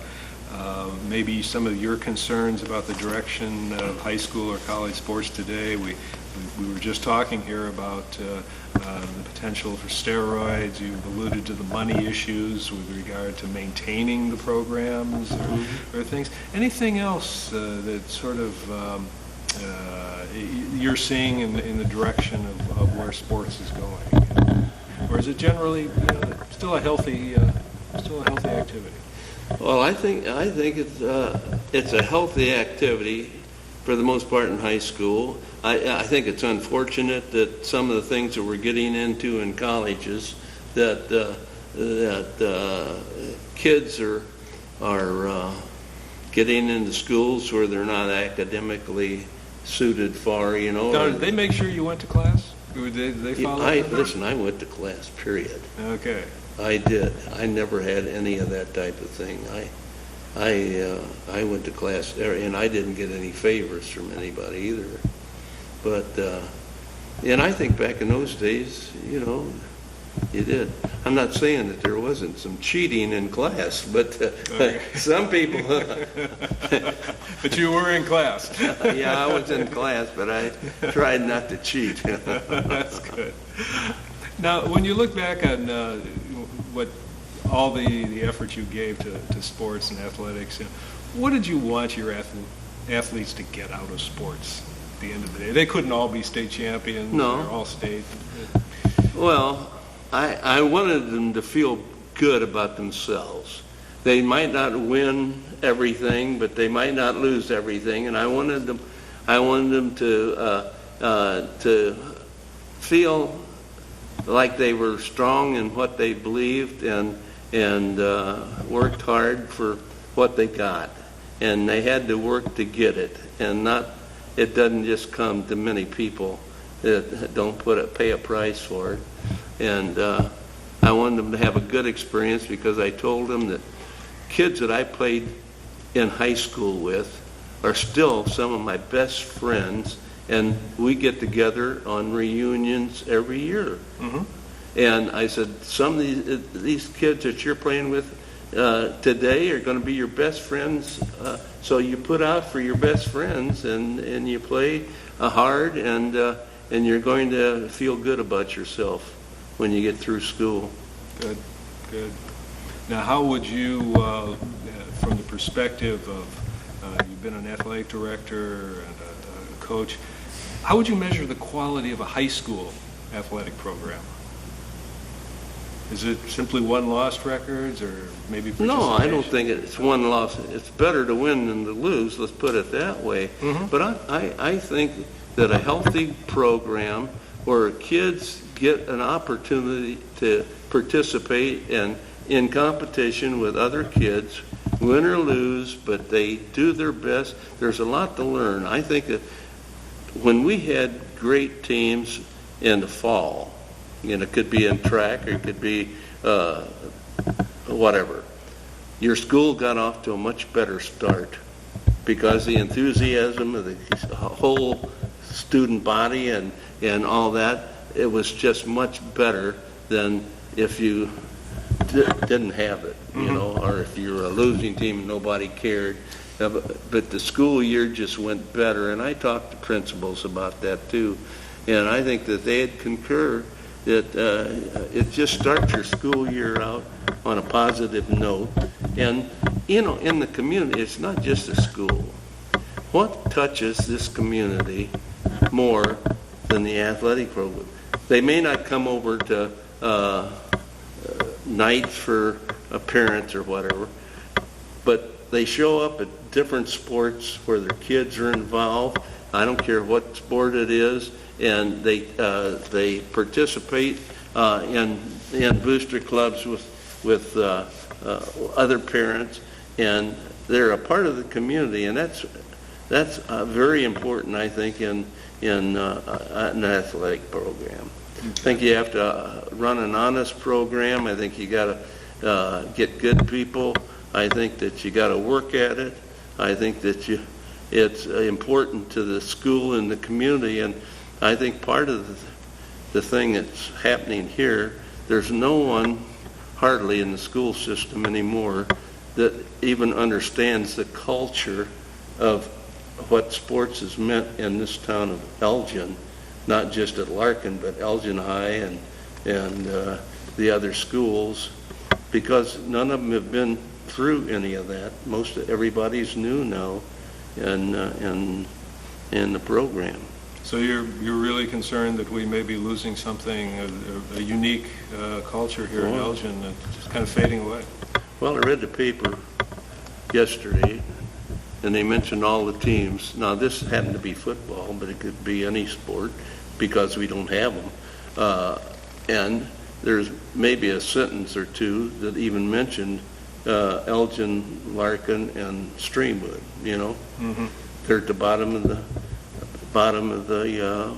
maybe some of your concerns about the direction of high school or college sports today. We were just talking here about the potential for steroids. You've alluded to the money issues with regard to maintaining the programs or things. Anything else that sort of you're seeing in the direction of where sports is going? Or is it generally still a healthy activity? Well, I think it's a healthy activity for the most part in high school. I think it's unfortunate that some of the things that we're getting into in colleges that kids are getting into schools where they're not academically suited for. Now, did they make sure you went to class? Or did they follow? Listen, I went to class. Period. Okay. I did. I never had any of that type of thing. I went to class, and I didn't get any favors from anybody either. But and I think back in those days, you did. I'm not saying that there wasn't some cheating in class, but some people. But you were in class. Yeah, I was in class, but I tried not to cheat. That's good. Now, when you look back on what all the effort you gave to sports and athletics, what did you want your athletes to get out of sports at the end of the day? They couldn't all be state champions. No. Or all state. Well, I wanted them to feel good about themselves. They might not win everything, but they might not lose everything, and I wanted them to feel like they were strong in what they believed and worked hard for what they got, and they had to work to get it, and it doesn't just come to many people that don't pay a price for it. And I wanted them to have a good experience because I told them that kids that I played in high school with are still some of my best friends, and we get together on reunions every year. Mm-hmm. And I said, some of these kids that you're playing with today are going to be your best friends, so you put out for your best friends, and you play hard, and you're going to feel good about yourself when you get through school. Good. Now, how would you, from the perspective of, you've been an athletic director and a coach, how would you measure the quality of a high school athletic program? Is it simply won lost records, or maybe participation? No, I don't think it's won loss. It's better to win than to lose, let's put it that way. Mm-hmm. But I think that a healthy program where kids get an opportunity to participate in competition with other kids, win or lose, but they do their best. There's a lot to learn. I think that when we had great teams in the fall, it could be in track or it could be whatever, your school got off to a much better start because the enthusiasm of the whole student body and all that, it was just much better than if you didn't have it, or if you were a losing team and nobody cared. But the school year just went better, and I talked to principals about that too, and I think that they'd concur that it just starts your school year out on a positive note. And, in the community, it's not just a school. What touches this community more than the athletic program? They may not come over to nights for parents or whatever, but they show up at different sports where their kids are involved. I don't care what sport it is, and they participate in booster clubs with other parents, and they're a part of the community, and that's very important, I think, in an athletic program. I think you have to run an honest program. I think you got to get good people. I think that you got to work at it. I think that it's important to the school and the community, and I think part of the thing that's happening here, there's no one hardly in the school system anymore that even understands the culture of what sports has meant in this town of Elgin, not just at Larkin, but Elgin High and the other schools, because none of them have been through any of that. Everybody's new now in the program. So you're really concerned that we may be losing something, a unique culture here in Elgin that's kind of fading away? Well, I read the paper yesterday, and they mentioned all the teams. Now, this happened to be football, but it could be any sport because we don't have them. And there's maybe a sentence or two that even mentioned Elgin, Larkin, and Streamwood. You know, they're at the bottom of the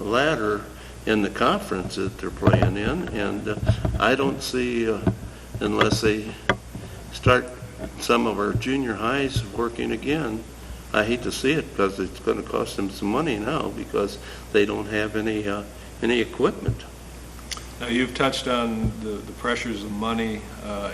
ladder in the conference that they're playing in, and I don't see unless they start some of our junior highs working again. I hate to see it because it's going to cost them some money now because they don't have any equipment. Now, you've touched on the pressures of money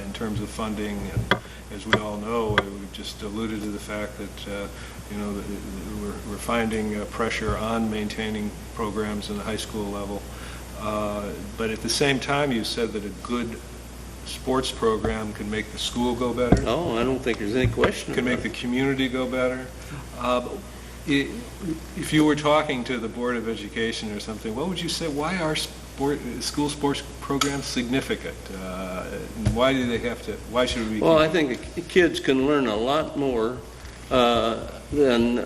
in terms of funding, and as we all know, we've just alluded to the fact that we're finding pressure on maintaining programs in the high school level. But at the same time, you said that a good sports program can make the school go better. Oh, I don't think there's any question. Can make the community go better. If you were talking to the Board of Education or something, what would you say? Why are school sports programs significant? And why do they have to? Why should we? Well, I think the kids can learn a lot more than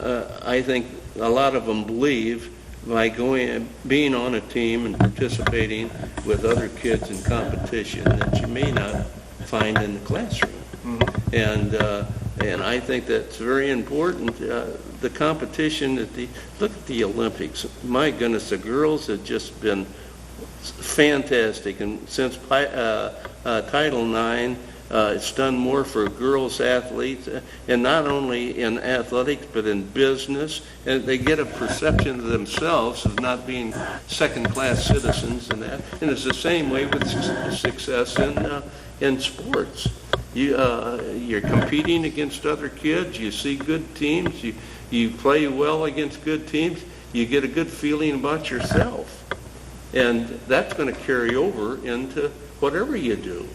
I think a lot of them believe by being on a team and participating with other kids in competition that you may not find in the classroom. And I think that's very important. The competition look at the Olympics. My goodness, the girls have just been fantastic, and since Title IX, it's done more for girls athletes, and not only in athletics but in business, and they get a perception of themselves of not being second-class citizens and that. And it's the same way with success in sports. You're competing against other kids. You see good teams. You play well against good teams. You get a good feeling about yourself, and that's going to carry over into whatever you do.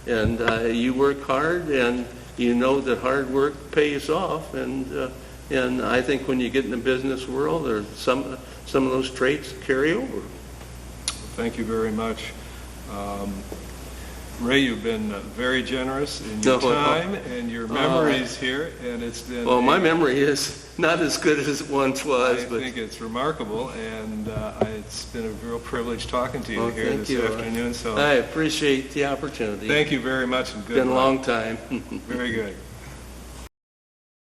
And you work hard, and you know that hard work pays off. And I think when you get in the business world, there's some of those traits carry over. Thank you very much. Ray, you've been very generous in your time and your memories here, and it's been... Well, my memory is not as good as it once was. I think it's remarkable, and it's been a real privilege talking to you here this afternoon. So I appreciate the opportunity. Thank you very much, and good luck. It's been a long time. Very good.